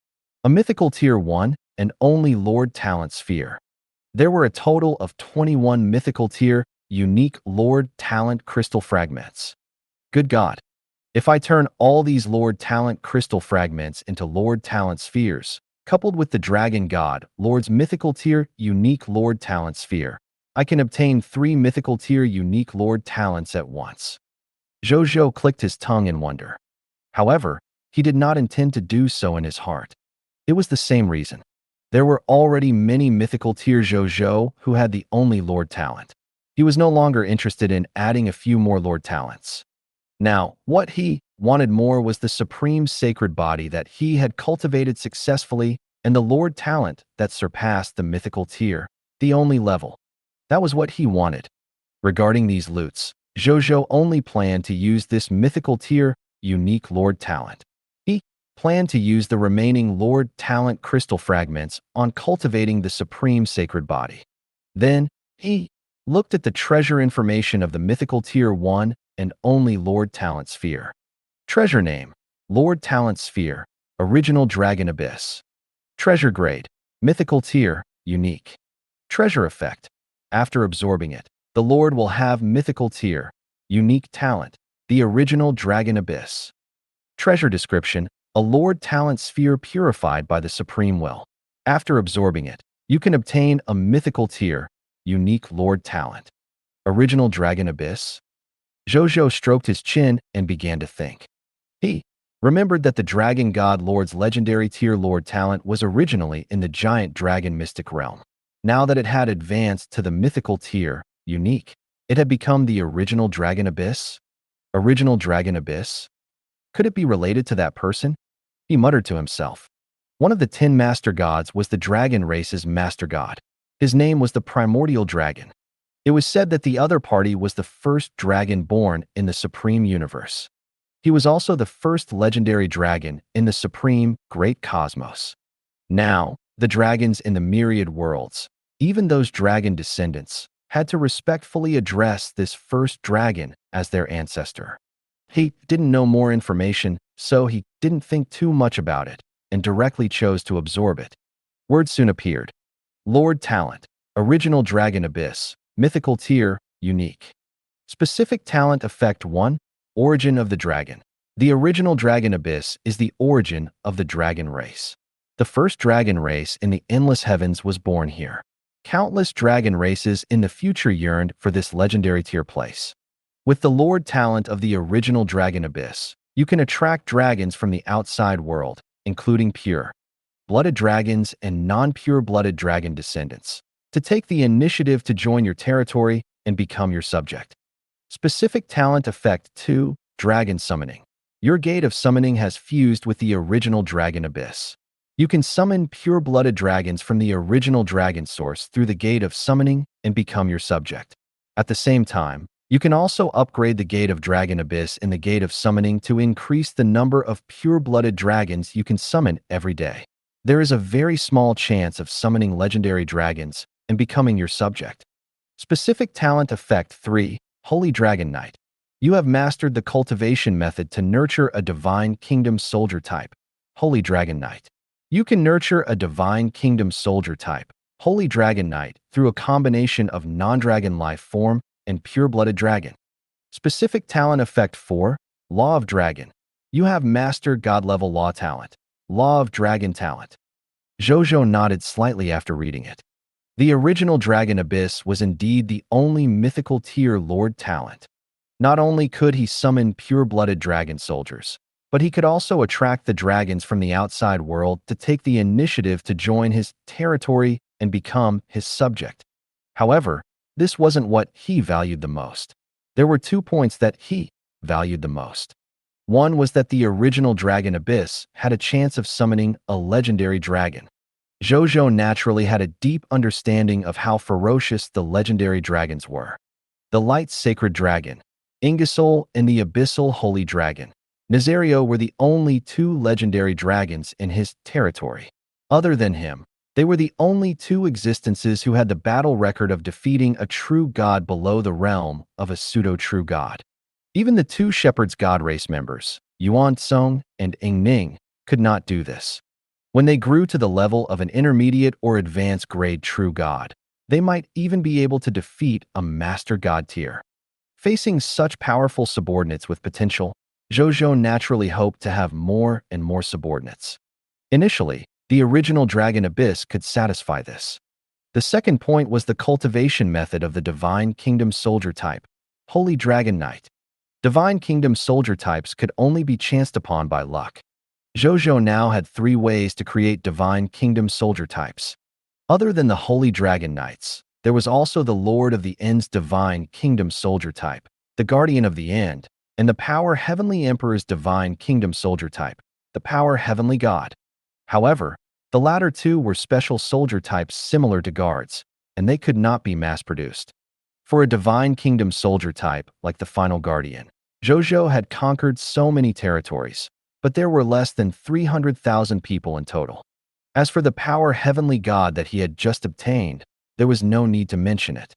A mythical tier 1 and only Lord Talent sphere. There were a total of 21 mythical tier, unique Lord Talent crystal fragments. Good God. If I turn all these Lord Talent crystal fragments into Lord Talent spheres, coupled with the Dragon God Lord's mythical tier unique Lord Talent sphere, I can obtain 3 mythical tier unique Lord Talents at once. Zhou Zhou clicked his tongue in wonder. However, he did not intend to do so in his heart. It was the same reason. There were already many mythical tier Zhou Zhou who had the only Lord Talent. He was no longer interested in adding a few more Lord Talents. Now, what he wanted more was the supreme sacred body that he had cultivated successfully and the Lord Talent that surpassed the mythical tier, the only level. That was what he wanted. Regarding these loots, Zhou Zhou only planned to use this mythical tier, unique Lord Talent. He planned to use the remaining Lord Talent crystal fragments on cultivating the supreme sacred body. Then, he looked at the treasure information of the mythical tier 1 and only Lord Talent sphere. Treasure name, Lord Talent sphere, original Dragon Abyss. Treasure grade, mythical tier, unique. Treasure effect, after absorbing it, the Lord will have mythical tier, unique talent, the original Dragon Abyss. Treasure description, a Lord Talent sphere purified by the Supreme Will. After absorbing it, you can obtain a mythical tier, unique Lord Talent. Original Dragon Abyss. Zhou Zhou stroked his chin and began to think. He remembered that the Dragon God Lord's legendary tier Lord Talent was originally in the giant dragon mystic realm. Now that it had advanced to the mythical tier, unique, it had become the original Dragon Abyss? Original Dragon Abyss? Could it be related to that person? He muttered to himself. One of the 10 master gods was the dragon race's master god. His name was the primordial dragon. It was said that the other party was the first dragon born in the supreme universe. He was also the first legendary dragon in the supreme great cosmos. Now, the dragons in the myriad worlds, even those dragon descendants, had to respectfully address this first dragon as their ancestor. He didn't know more information, so he didn't think too much about it and directly chose to absorb it. Words soon appeared. Lord Talent, original Dragon Abyss, mythical tier, unique. Specific talent effect 1. Origin of the dragon. The original dragon abyss is the origin of the dragon race. The first dragon race in the endless heavens was born here. Countless dragon races in the future yearned for this legendary tier place. With the Lord talent of the original dragon abyss, you can attract dragons from the outside world, including pure-blooded dragons and non-pure-blooded dragon descendants, to take the initiative to join your territory and become your subject. Specific talent effect 2. Dragon summoning. Your gate of summoning has fused with the original dragon abyss. You can summon pure-blooded dragons from the original dragon source through the gate of summoning and become your subject. At the same time, you can also upgrade the gate of dragon abyss in the gate of summoning to increase the number of pure-blooded dragons you can summon every day. There is a very small chance of summoning legendary dragons and becoming your subject. Specific talent effect 3. Holy Dragon Knight. You have mastered the cultivation method to nurture a divine kingdom soldier type, Holy Dragon Knight. You can nurture a divine kingdom soldier type, Holy Dragon Knight, through a combination of non-dragon life form and pure-blooded dragon. Specific talent effect 4. Law of Dragon. You have mastered God-level law talent, Law of Dragon talent. Zhou Zhou nodded slightly after reading it. The original Dragon Abyss was indeed the only mythical tier Lord talent. Not only could he summon pure-blooded dragon soldiers, but he could also attract the dragons from the outside world to take the initiative to join his territory and become his subject. However, this wasn't what he valued the most. There were 2 points that he valued the most. One was that the original Dragon Abyss had a chance of summoning a legendary dragon. Zhou Zhou naturally had a deep understanding of how ferocious the legendary dragons were. The Light Sacred Dragon, Ingersoll, and the Abyssal Holy Dragon, Nazario, were the only 2 legendary dragons in his territory. Other than him, they were the only 2 existences who had the battle record of defeating a true god below the realm of a pseudo-true god. Even the 2 Shepherd's God race members, Yuan Song and Ing Ning, could not do this. When they grew to the level of an intermediate or advanced grade true god, they might even be able to defeat a master god tier. Facing such powerful subordinates with potential, Zhou Zhou naturally hoped to have more and more subordinates. Initially, the original Dragon Abyss could satisfy this. The second point was the cultivation method of the Divine Kingdom Soldier type, Holy Dragon Knight. Divine Kingdom Soldier types could only be chanced upon by luck. Zhou Zhou now had 3 ways to create Divine Kingdom Soldier types. Other than the Holy Dragon Knights, there was also the Lord of the End's Divine Kingdom Soldier type, the Guardian of the End, and the Power Heavenly Emperor's Divine Kingdom Soldier type, the Power Heavenly God. However, the latter 2 were special soldier types similar to guards, and they could not be mass-produced. For a Divine Kingdom Soldier type, like the Final Guardian, Zhou Zhou had conquered so many territories, but there were less than 300,000 people in total. As for the Power Heavenly God that he had just obtained, there was no need to mention it.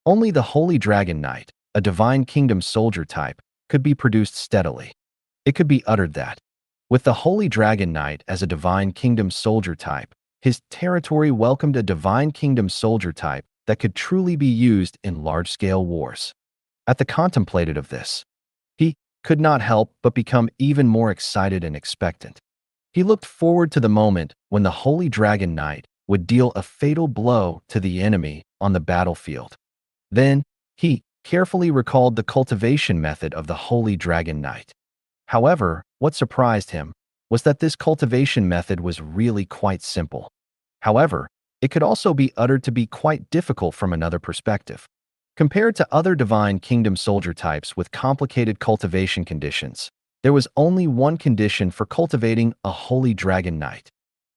Only the Holy Dragon Knight, a Divine Kingdom Soldier type, could be produced steadily. It could be uttered that, with the Holy Dragon Knight as a Divine Kingdom Soldier type, his territory welcomed a Divine Kingdom Soldier type that could truly be used in large-scale wars. At the contemplated of this, he could not help but become even more excited and expectant. He looked forward to the moment when the Holy Dragon Knight would deal a fatal blow to the enemy on the battlefield. Then, he carefully recalled the cultivation method of the Holy Dragon Knight. However, what surprised him was that this cultivation method was really quite simple. However, it could also be uttered to be quite difficult from another perspective. Compared to other Divine Kingdom Soldier types with complicated cultivation conditions, there was only one condition for cultivating a Holy Dragon Knight.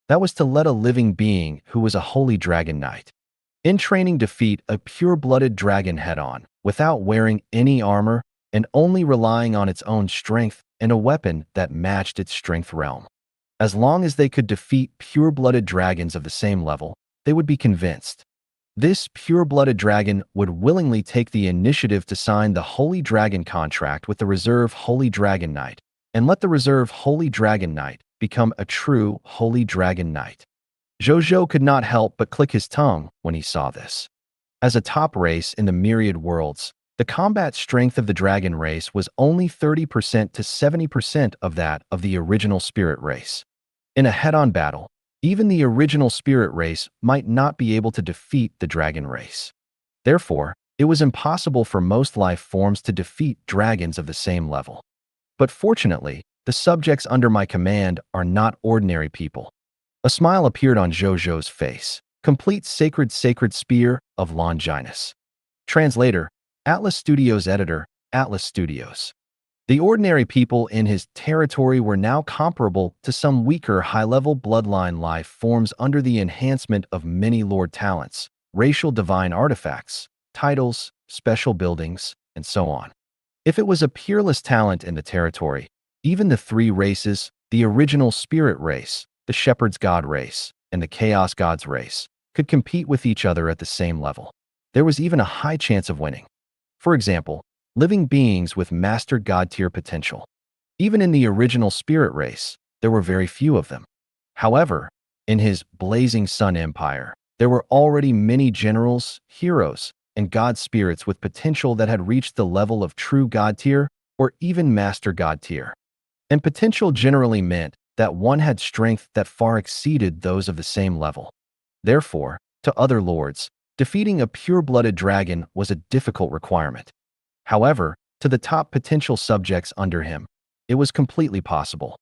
That was to let a living being who was a Holy Dragon Knight in training defeat a pure-blooded dragon head-on, without wearing any armor and only relying on its own strength and a weapon that matched its strength realm. As long as they could defeat pure-blooded dragons of the same level, they would be convinced. This pure-blooded dragon would willingly take the initiative to sign the Holy Dragon contract with the Reserve Holy Dragon Knight, and let the Reserve Holy Dragon Knight become a true Holy Dragon Knight. Zhou Zhou could not help but click his tongue when he saw this. As a top race in the myriad worlds, The combat strength of the dragon race was only 30% to 70% of that of the original spirit race. In a head-on battle, even the original spirit race might not be able to defeat the dragon race. Therefore, it was impossible for most life forms to defeat dragons of the same level. But fortunately, the subjects under my command are not ordinary people. A smile appeared on Zhou Zhou's face. Complete sacred spear of Longinus. Translator, Atlas Studios editor, Atlas Studios. The ordinary people in his territory were now comparable to some weaker high-level bloodline life forms under the enhancement of many lord talents, racial divine artifacts, titles, special buildings, and so on. If it was a peerless talent in the territory, even the three races, the original spirit race, the shepherd's god race, and the chaos god's race, could compete with each other at the same level. There was even a high chance of winning. For example, living beings with master god tier potential. Even in the original spirit race, there were very few of them. However, in his Blazing Sun Empire, there were already many generals, heroes, and god spirits with potential that had reached the level of true god tier or even master god tier. And potential generally meant that one had strength that far exceeded those of the same level. Therefore, to other lords, defeating a pure-blooded dragon was a difficult requirement. However, to the top potential subjects under him, it was completely possible.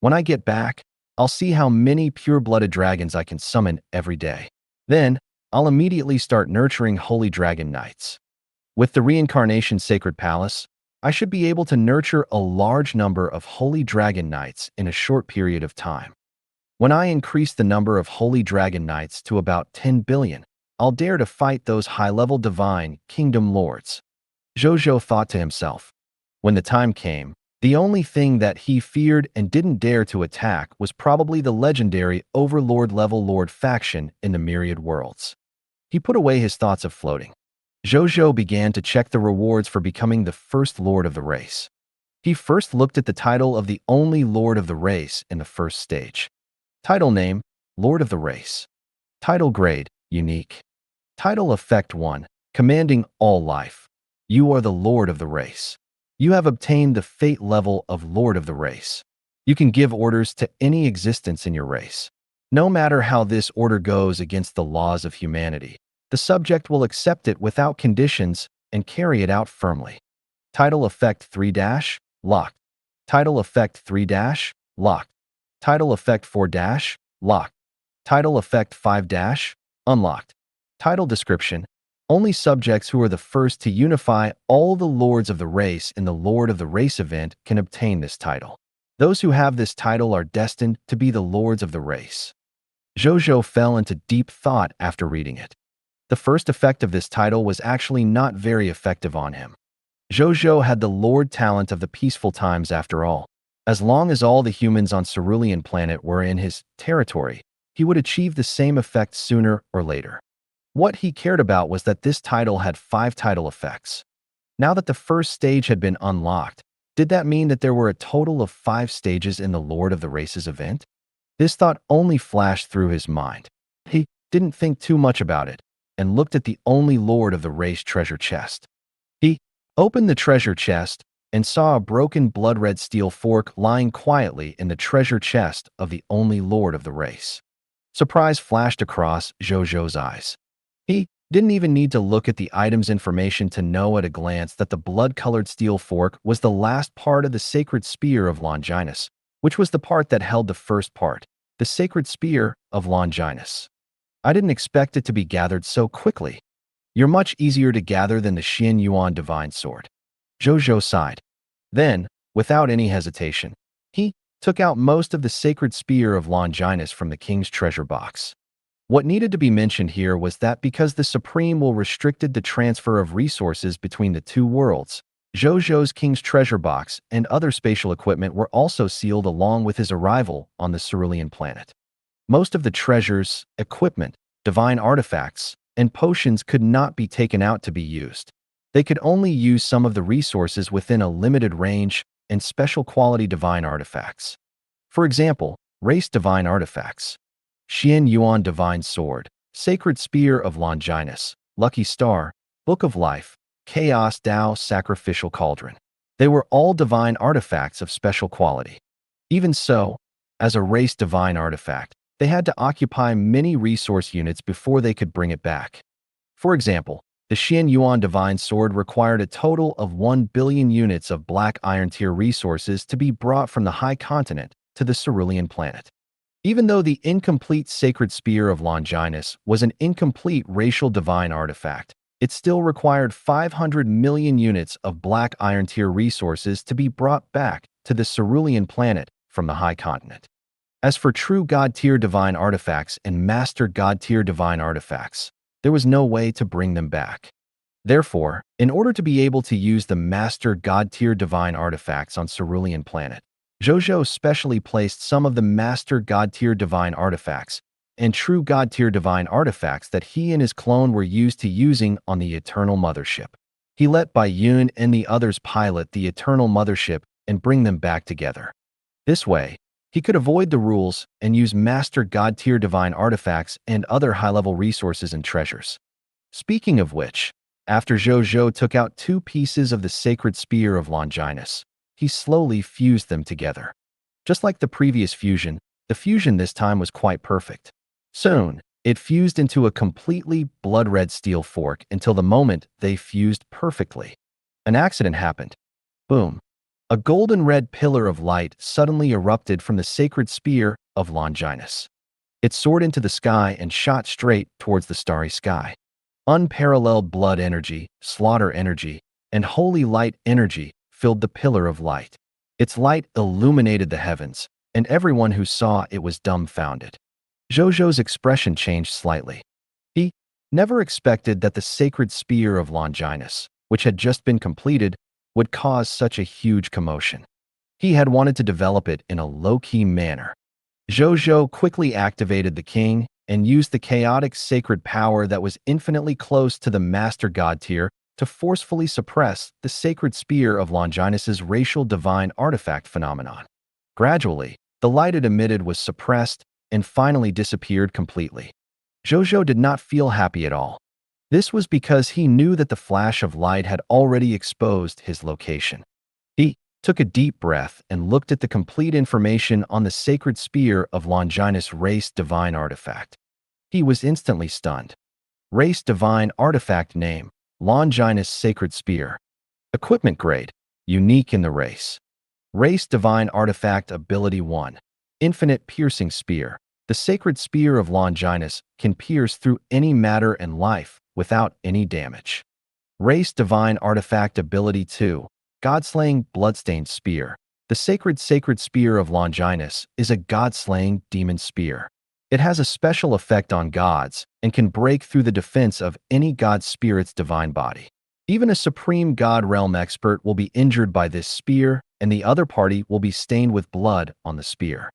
When I get back, I'll see how many pure-blooded dragons I can summon every day. Then, I'll immediately start nurturing holy dragon knights. With the reincarnation sacred palace, I should be able to nurture a large number of holy dragon knights in a short period of time. When I increase the number of holy dragon knights to about 10 billion, I'll dare to fight those high-level divine kingdom lords. Zhou Zhou thought to himself. When the time came, the only thing that he feared and didn't dare to attack was probably the legendary overlord-level lord faction in the myriad worlds. He put away his thoughts of floating. Zhou Zhou began to check the rewards for becoming the first lord of the race. He first looked at the title of the only lord of the race in the first stage. Title name, Lord of the Race. Title grade, Unique. Title effect 1, Commanding all life. You are the Lord of the Race. You have obtained the fate level of Lord of the Race. You can give orders to any existence in your race. No matter how this order goes against the laws of humanity, the subject will accept it without conditions and carry it out firmly. Title effect 3- locked. Title effect 3- locked. Title effect 4- locked. Title effect 5- unlocked. Title description: only subjects who are the first to unify all the lords of the race in the Lord of the Race event can obtain this title. Those who have this title are destined to be the lords of the race. Zhou Zhou fell into deep thought after reading it. The first effect of this title was actually not very effective on him. Zhou Zhou had the lord talent of the peaceful times after all. As long as all the humans on Cerulean planet were in his territory, he would achieve the same effect sooner or later. What he cared about was that this title had 5 title effects. Now that the first stage had been unlocked, did that mean that there were a total of 5 stages in the Lord of the Races event? This thought only flashed through his mind. He didn't think too much about it and looked at the only Lord of the Race treasure chest. He opened the treasure chest and saw a broken blood-red steel fork lying quietly in the treasure chest of the only Lord of the Race. Surprise flashed across Zhou Zhou's eyes. He didn't even need to look at the item's information to know at a glance that the blood-colored steel fork was the last part of the sacred spear of Longinus, which was the part that held the first part, the sacred spear of Longinus. I didn't expect it to be gathered so quickly. You're much easier to gather than the Xian Yuan divine sword. Zhou Zhou sighed. Then, without any hesitation, he took out most of the sacred spear of Longinus from the king's treasure box. What needed to be mentioned here was that because the Supreme will restricted the transfer of resources between the two worlds, Zhou Zhou's king's treasure box and other spatial equipment were also sealed along with his arrival on the Cerulean planet. Most of the treasures, equipment, divine artifacts, and potions could not be taken out to be used. They could only use some of the resources within a limited range and special quality divine artifacts. For example, race divine artifacts. Xian Yuan Divine Sword, Sacred Spear of Longinus, Lucky Star, Book of Life, chaos Tao sacrificial cauldron. They were all divine artifacts of special quality. Even so, as a race divine artifact, they had to occupy many resource units before they could bring it back. For example, the Xian Yuan Divine Sword required a total of 1 billion units of Black Iron Tier resources to be brought from the High Continent to the Cerulean planet. Even though the incomplete Sacred Spear of Longinus was an incomplete racial divine artifact, it still required 500 million units of Black Iron Tier resources to be brought back to the Cerulean planet from the High Continent. As for true God-tier divine artifacts and master God-tier divine artifacts, there was no way to bring them back. Therefore, in order to be able to use the master God-tier divine artifacts on Cerulean planet, Zhou Zhou specially placed some of the master God-tier divine artifacts and true God-tier divine artifacts that he and his clone were used to using on the Eternal Mothership. He let Bai Yun and the others pilot the Eternal Mothership and bring them back together. This way, he could avoid the rules and use master God-tier divine artifacts and other high-level resources and treasures. Speaking of which, after Zhou Zhou took out 2 pieces of the Sacred Spear of Longinus, he slowly fused them together. Just like the previous fusion, the fusion this time was quite perfect. Soon, it fused into a completely blood-red steel fork until the moment they fused perfectly. An accident happened. Boom. A golden-red pillar of light suddenly erupted from the Sacred Spear of Longinus. It soared into the sky and shot straight towards the starry sky. Unparalleled blood energy, slaughter energy, and holy light energy filled the pillar of light. Its light illuminated the heavens, and everyone who saw it was dumbfounded. Zhou Zhou's expression changed slightly. He never expected that the Sacred Spear of Longinus, which had just been completed, would cause such a huge commotion. He had wanted to develop it in a low-key manner. Zhou Zhou quickly activated the king and used the chaotic sacred power that was infinitely close to the Master God tier to forcefully suppress the Sacred Spear of Longinus's racial divine artifact phenomenon. Gradually, the light it emitted was suppressed and finally disappeared completely. Zhou Zhou did not feel happy at all. This was because he knew that the flash of light had already exposed his location. He took a deep breath and looked at the complete information on the Sacred Spear of Longinus Race Divine Artifact. He was instantly stunned. Race Divine Artifact name, Longinus Sacred Spear. Equipment grade, unique in the race. Race Divine Artifact Ability 1, Infinite Piercing Spear. The Sacred Spear of Longinus can pierce through any matter and life without any damage. Race Divine Artifact Ability 2, God-Slaying Bloodstained Spear. The Sacred Spear of Longinus is a God-Slaying demon spear. It has a special effect on gods and can break through the defense of any god spirit's divine body. Even a supreme god realm expert will be injured by this spear, and the other party will be stained with blood on the spear.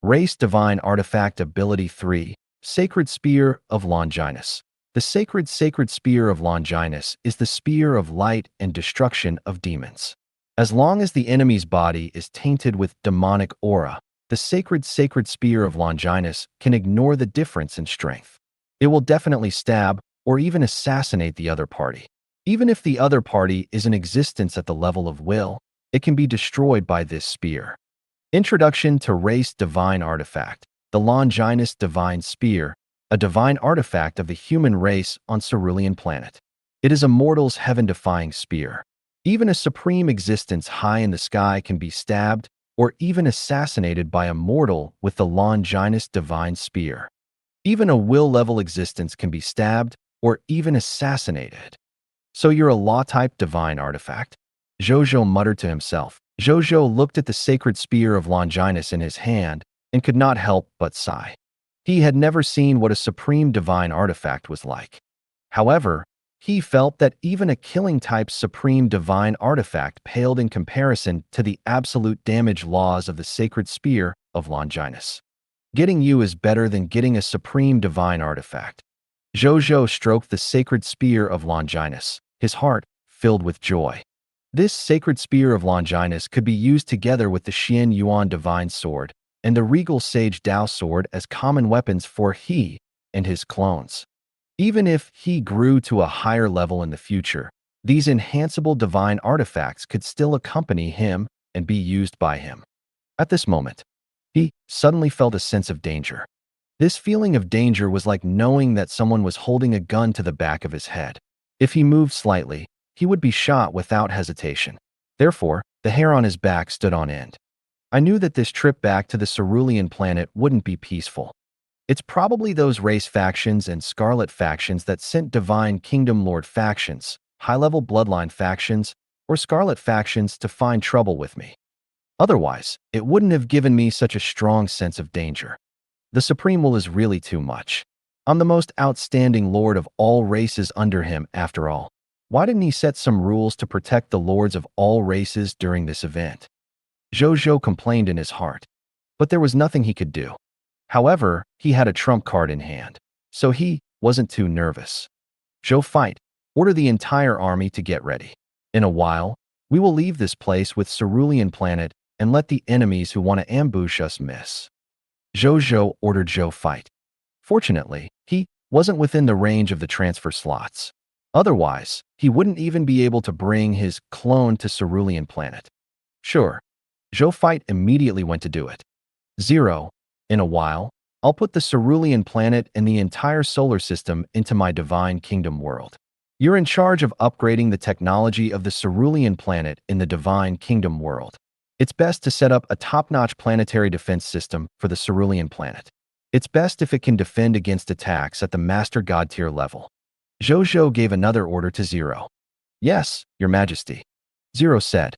Race Divine Artifact Ability 3, Sacred Spear of Longinus. The Sacred Spear of Longinus is the spear of light and destruction of demons. As long as the enemy's body is tainted with demonic aura, the Sacred Spear of Longinus can ignore the difference in strength. It will definitely stab or even assassinate the other party. Even if the other party is in existence at the level of will, it can be destroyed by this spear. Introduction to Race Divine Artifact, the Longinus Divine Spear, a divine artifact of the human race on Cerulean planet. It is a mortal's heaven-defying spear. Even a supreme existence high in the sky can be stabbed or even assassinated by a mortal with the Longinus Divine Spear. Even a will-level existence can be stabbed or even assassinated. So you're a law-type divine artifact? Zhou Zhou muttered to himself. Zhou Zhou looked at the Sacred Spear of Longinus in his hand and could not help but sigh. He had never seen what a supreme divine artifact was like. However, he felt that even a killing-type supreme divine artifact paled in comparison to the absolute damage laws of the Sacred Spear of Longinus. Getting you is better than getting a supreme divine artifact. Zhou Zhou stroked the Sacred Spear of Longinus, his heart filled with joy. This Sacred Spear of Longinus could be used together with the Xian Yuan Divine Sword and the Regal Sage Dao Sword as common weapons for he and his clones. Even if he grew to a higher level in the future, These enhanceable divine artifacts could still accompany him and be used by him. At this moment, he suddenly felt a sense of danger. This feeling of danger was like knowing that someone was holding a gun to the back of his head. If he moved slightly, he would be shot without hesitation. Therefore, the hair on his back stood on end. I knew that this trip back to the cerulean planet wouldn't be peaceful. It's probably those race factions and scarlet factions that sent Divine Kingdom Lord factions, high-level bloodline factions, or scarlet factions to find trouble with me. Otherwise, it wouldn't have given me such a strong sense of danger. The Supreme Will is really too much. I'm the most outstanding lord of all races under him, after all. Why didn't he set some rules to protect the lords of all races during this event? Zhou Zhou complained in his heart, but there was nothing he could do. However, he had a trump card in hand, so he wasn't too nervous. Zhou fight, order the entire army to get ready. In a while, we will leave this place with cerulean planet and let the enemies who want to ambush us miss. Zhou Zhou ordered Zhou fight. Fortunately, he wasn't within the range of the transfer slots. Otherwise, he wouldn't even be able to bring his clone to cerulean planet. Sure, Zhou fight immediately went to do it. 0. In a while, I'll put the cerulean planet and the entire solar system into my Divine Kingdom world. You're in charge of upgrading the technology of the cerulean planet in the Divine Kingdom world. It's best to set up a top-notch planetary defense system for the cerulean planet. It's best if it can defend against attacks at the Master God tier level. Zhou Zhou gave another order to 0. Yes, Your Majesty. 0 said.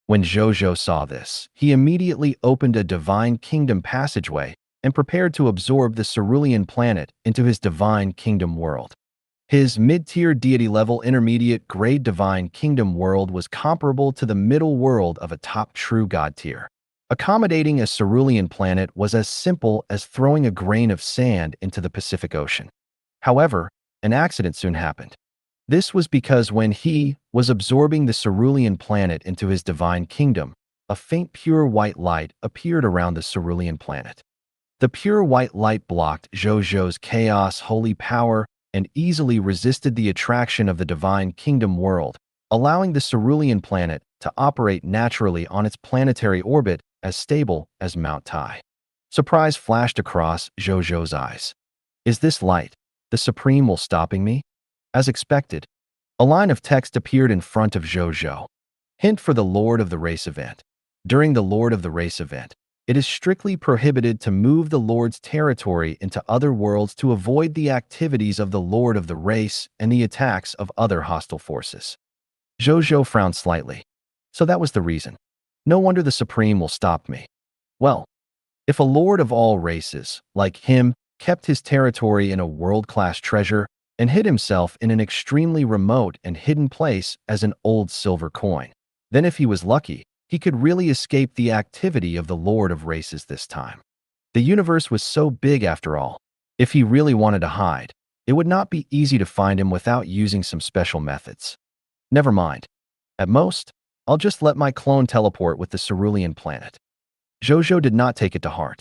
When Zhou Zhou saw this, he immediately opened a Divine Kingdom passageway and prepared to absorb the cerulean planet into his Divine Kingdom world. His mid-tier deity-level intermediate grade Divine Kingdom world was comparable to the middle world of a top true God tier. Accommodating a cerulean planet was as simple as throwing a grain of sand into the Pacific Ocean. However, an accident soon happened. This was because when he was absorbing the cerulean planet into his Divine Kingdom, a faint pure white light appeared around the cerulean planet. The pure white light blocked Zhou Zhou's chaos holy power and easily resisted the attraction of the Divine Kingdom world, allowing the cerulean planet to operate naturally on its planetary orbit as stable as Mount Tai. Surprise flashed across Zhou Zhou's eyes. Is this light the Supreme Will stopping me? As expected, a line of text appeared in front of Zhou Zhou. Hint for the Lord of the Race event. During the Lord of the Race event, it is strictly prohibited to move the Lord's territory into other worlds to avoid the activities of the Lord of the Race and the attacks of other hostile forces. Zhou Zhou frowned slightly. So that was the reason. No wonder the Supreme will stop me. Well, if a Lord of all races, like him, kept his territory in a world-class treasure and hid himself in an extremely remote and hidden place as an old silver coin, then if he was lucky, he could really escape the activity of the Lord of Races this time. The universe was so big after all. If he really wanted to hide, it would not be easy to find him without using some special methods. Never mind. At most, I'll just let my clone teleport with the cerulean planet. Zhou Zhou did not take it to heart.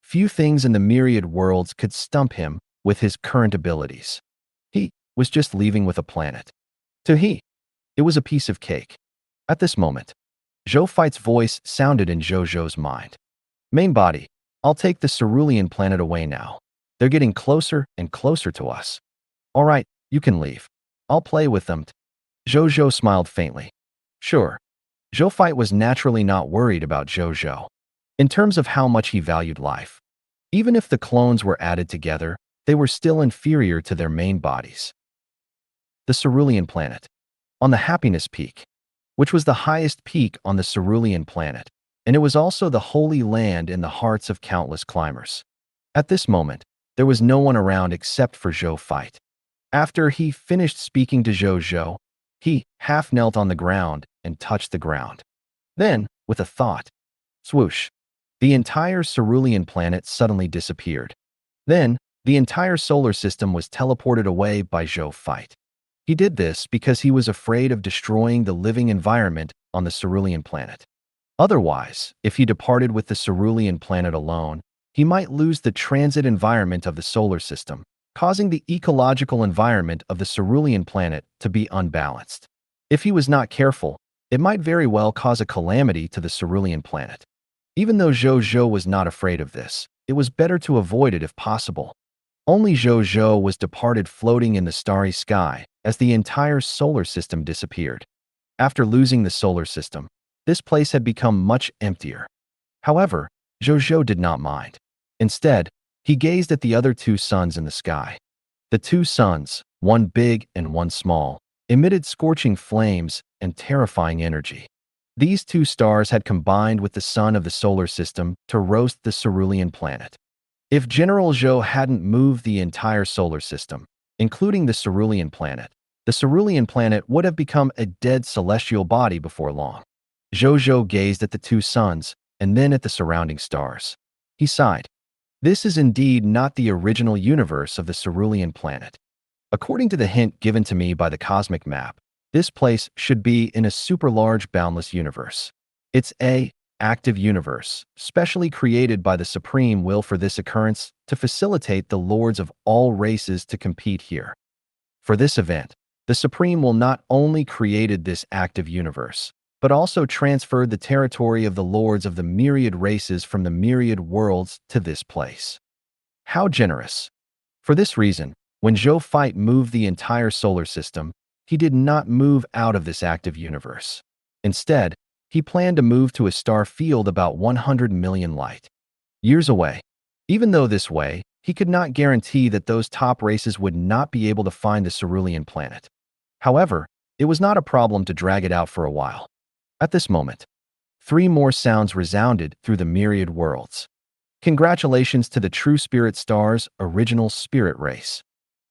Few things in the myriad worlds could stump him with his current abilities. He was just leaving with a planet. To he, it was a piece of cake. At this moment, Zhou Fight's voice sounded in Zhou Zhou's mind. Main body, I'll take the cerulean planet away now. They're getting closer and closer to us. All right, you can leave. I'll play with them. Zhou Zhou smiled faintly. Sure. Zhou Fight was naturally not worried about Zhou Zhou. In terms of how much he valued life, even if the clones were added together, they were still inferior to their main bodies. The cerulean planet. On the happiness peak, which was the highest peak on the cerulean planet, and it was also the holy land in the hearts of countless climbers. At this moment, there was no one around except for Zhou Fight. After he finished speaking to Zhou Zhou, he half knelt on the ground and touched the ground. Then, with a thought, swoosh, the entire cerulean planet suddenly disappeared. Then, the entire solar system was teleported away by Zhou Fight. He did this because he was afraid of destroying the living environment on the cerulean planet. Otherwise, if he departed with the cerulean planet alone, he might lose the transit environment of the solar system, causing the ecological environment of the cerulean planet to be unbalanced. If he was not careful, it might very well cause a calamity to the cerulean planet. Even though Zhou Zhou was not afraid of this, it was better to avoid it if possible. Only Zhou Zhou was departed floating in the starry sky as the entire solar system disappeared. After losing the solar system, this place had become much emptier. However, Zhou Zhou did not mind. Instead, he gazed at the other two suns in the sky. The two suns, one big and one small, emitted scorching flames and terrifying energy. These two stars had combined with the sun of the solar system to roast the cerulean planet. If General Zhou hadn't moved the entire solar system, including the cerulean planet would have become a dead celestial body before long. Zhou Zhou gazed at the two suns and then at the surrounding stars. He sighed. This is indeed not the original universe of the cerulean planet. According to the hint given to me by the cosmic map, this place should be in a super large boundless universe. It's a active universe, specially created by the supreme will for this occurrence to facilitate the lords of all races to compete here. For this event, the supreme will not only created this active universe, but also transferred the territory of the lords of the myriad races from the myriad worlds to this place. How generous! For this reason, when Zhou Fight moved the entire solar system, he did not move out of this active universe. Instead, he planned to move to a star field about 100 million light years away. Even though this way, he could not guarantee that those top races would not be able to find the cerulean planet. However, it was not a problem to drag it out for a while. At this moment, 3 more sounds resounded through the myriad worlds. Congratulations to the True Spirit Star's original spirit race.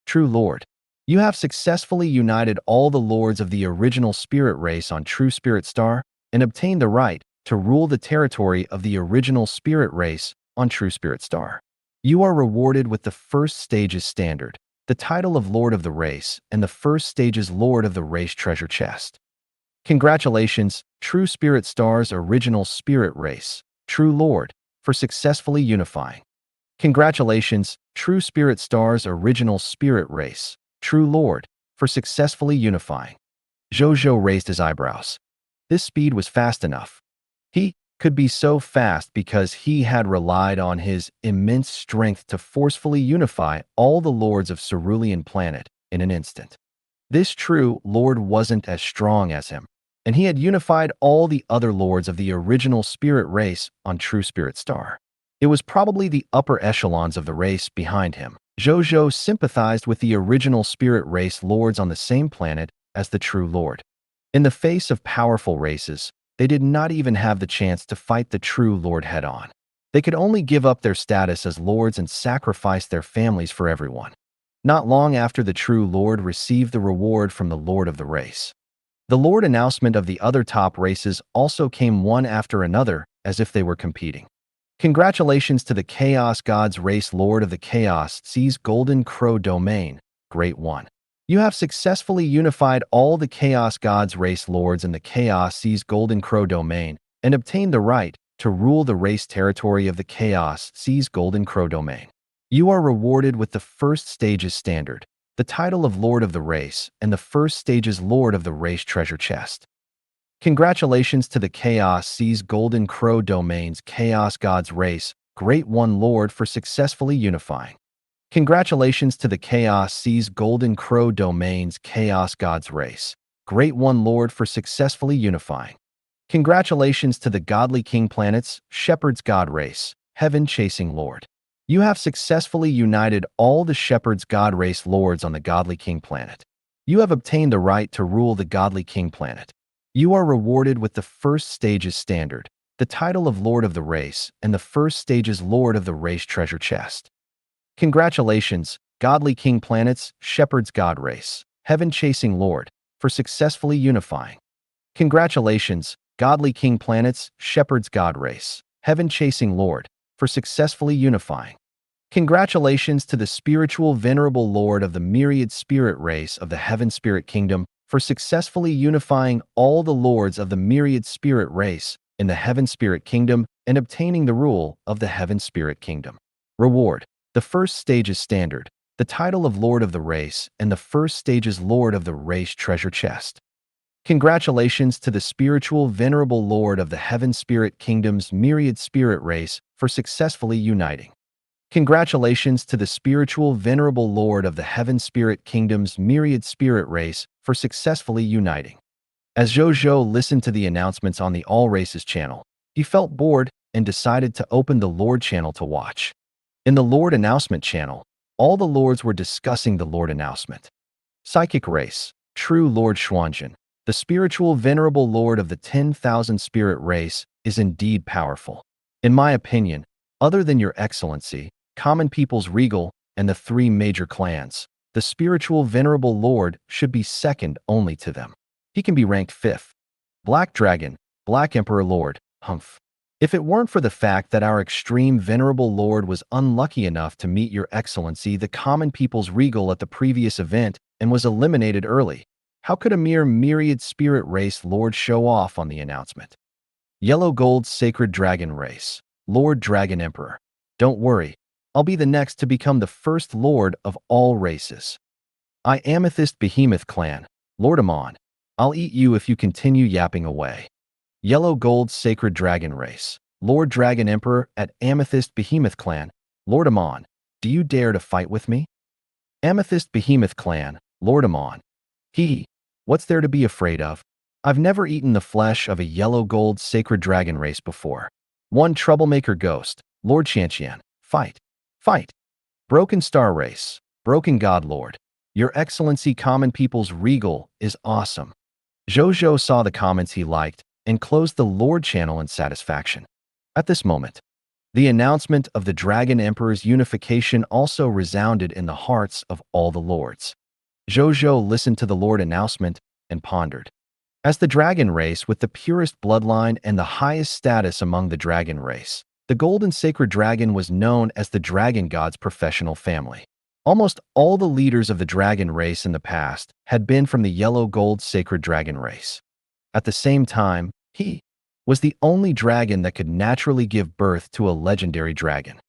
True Lord, you have successfully united all the lords of the original spirit race on True Spirit Star and obtained the right to rule the territory of the original spirit race on True Spirit Star. You are rewarded with the first stage's standard, the title of Lord of the Race, and the first stage's Lord of the Race treasure chest. Congratulations, True Spirit Star's original spirit race, True Lord, for successfully unifying. Congratulations, True Spirit Star's original spirit race, True Lord, for successfully unifying. Zhou Zhou raised his eyebrows. This speed was fast enough. He could be so fast because he had relied on his immense strength to forcefully unify all the lords of Cerulean Planet in an instant. This true lord wasn't as strong as him, and he had unified all the other lords of the original spirit race on True Spirit Star. It was probably the upper echelons of the race behind him. Zhou Zhou sympathized with the original spirit race lords on the same planet as the true lord. In the face of powerful races, they did not even have the chance to fight the true lord head-on. They could only give up their status as lords and sacrifice their families for everyone. Not long after the true lord received the reward from the lord of the race. The lord announcement of the other top races also came one after another as if they were competing. Congratulations to the Chaos God's race lord of the Chaos Sea's Golden Crow domain, Great One. You have successfully unified all the Chaos God's race lords in the Chaos Sea's Golden Crow domain and obtained the right to rule the race territory of the Chaos Sea's Golden Crow domain. You are rewarded with the first stage's standard, the title of Lord of the Race, and the first stage's Lord of the Race treasure chest. Congratulations to the Chaos Sea's Golden Crow domain's Chaos God's race, Great One Lord, for successfully unifying. Congratulations to the Chaos Sea's Golden Crow domain's Chaos God's race, Great One Lord, for successfully unifying. Congratulations to the Godly King Planet's Shepherd's God race, Heaven Chasing Lord. You have successfully united all the Shepherd's God race lords on the Godly King Planet. You have obtained the right to rule the Godly King Planet. You are rewarded with the first stage's standard, the title of Lord of the Race, and the first stage's Lord of the Race treasure chest. Congratulations, Godly King Planet's Shepherd's God race, Heaven Chasing Lord, for successfully unifying. Congratulations, Godly King Planet's Shepherd's God race, Heaven Chasing Lord, for successfully unifying. Congratulations to the spiritual venerable Lord of the myriad spirit race of the Heaven Spirit Kingdom for successfully unifying all the lords of the myriad spirit race in the Heaven Spirit Kingdom and obtaining the rule of the Heaven Spirit Kingdom. Reward: the first stage's standard, the title of Lord of the Race, and the first stage's Lord of the Race treasure chest. Congratulations to the spiritual venerable lord of the Heaven Spirit Kingdom's myriad spirit race for successfully uniting. Congratulations to the spiritual venerable lord of the Heaven Spirit Kingdom's myriad spirit race for successfully uniting. As Zhou Zhou listened to the announcements on the All Races channel, he felt bored and decided to open the Lord channel to watch. In the Lord announcement channel, all the lords were discussing the Lord announcement. Psychic race, true Lord Xuanzhen, the spiritual venerable lord of the 10,000 spirit race, is indeed powerful. In my opinion, other than your excellency, common people's regal, and the three major clans, the spiritual venerable lord should be second only to them. He can be ranked 5th. Black Dragon, Black Emperor Lord, humph. If it weren't for the fact that our extreme venerable lord was unlucky enough to meet your excellency the common people's regal at the previous event and was eliminated early, how could a mere myriad spirit race lord show off on the announcement? Yellow Gold Sacred Dragon Race, Lord Dragon Emperor. Don't worry, I'll be the next to become the first lord of all races. I Amethyst Behemoth Clan, Lord Amon. I'll eat you if you continue yapping away. Yellow Gold Sacred Dragon Race, Lord Dragon Emperor at Amethyst Behemoth Clan, Lord Amon. Do you dare to fight with me? Amethyst Behemoth Clan, Lord Amon. What's there to be afraid of? I've never eaten the flesh of a yellow gold sacred dragon race before. One troublemaker ghost, Lord Qianqian. Fight. Fight. Broken Star Race, Broken God Lord. Your Excellency Common People's Regal is awesome. Zhou Zhou saw the comments he liked and closed the Lord channel in satisfaction. At this moment, the announcement of the Dragon Emperor's unification also resounded in the hearts of all the lords. Zhou Zhou listened to the Lord announcement and pondered. As the dragon race with the purest bloodline and the highest status among the dragon race, the golden sacred dragon was known as the dragon god's professional family. Almost all the leaders of the dragon race in the past had been from the yellow gold sacred dragon race. At the same time, he was the only dragon that could naturally give birth to a legendary dragon.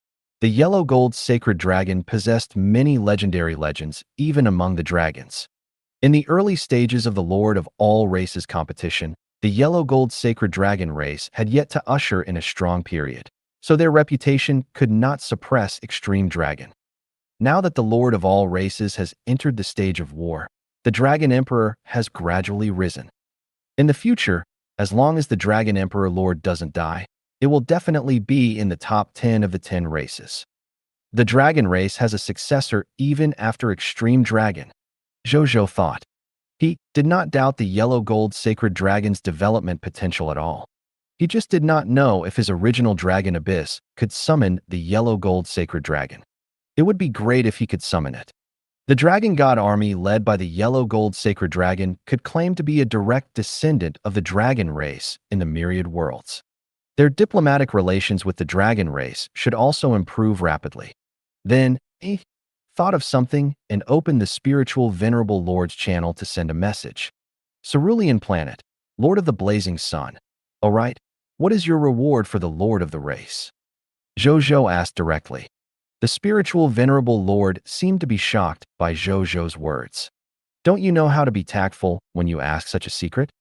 The yellow gold sacred dragon possessed many legendary legends, even among the dragons. In the early stages of the Lord of all races competition, the yellow gold sacred dragon race had yet to usher in a strong period, so their reputation could not suppress Extreme Dragon. Now that the Lord of all races has entered the stage of war, the Dragon Emperor has gradually risen. In the future, as long as the Dragon Emperor Lord doesn't die, it will definitely be in the top 10 of the 10 races. The dragon race has a successor even after Extreme Dragon. Zhou Zhou thought. He did not doubt the yellow gold sacred dragon's development potential at all. He just did not know if his original dragon Abyss could summon the yellow gold sacred dragon. It would be great if he could summon it. The dragon god army led by the yellow gold sacred dragon could claim to be a direct descendant of the dragon race in the myriad worlds. Their diplomatic relations with the dragon race should also improve rapidly. Then, he thought of something and opened the spiritual venerable lord's channel to send a message. Cerulean Planet, Lord of the Blazing Sun. All right, what is your reward for the lord of the race? Zhou Zhou asked directly. The spiritual venerable lord seemed to be shocked by Zhou Zhou's words. Don't you know how to be tactful when you ask such a secret?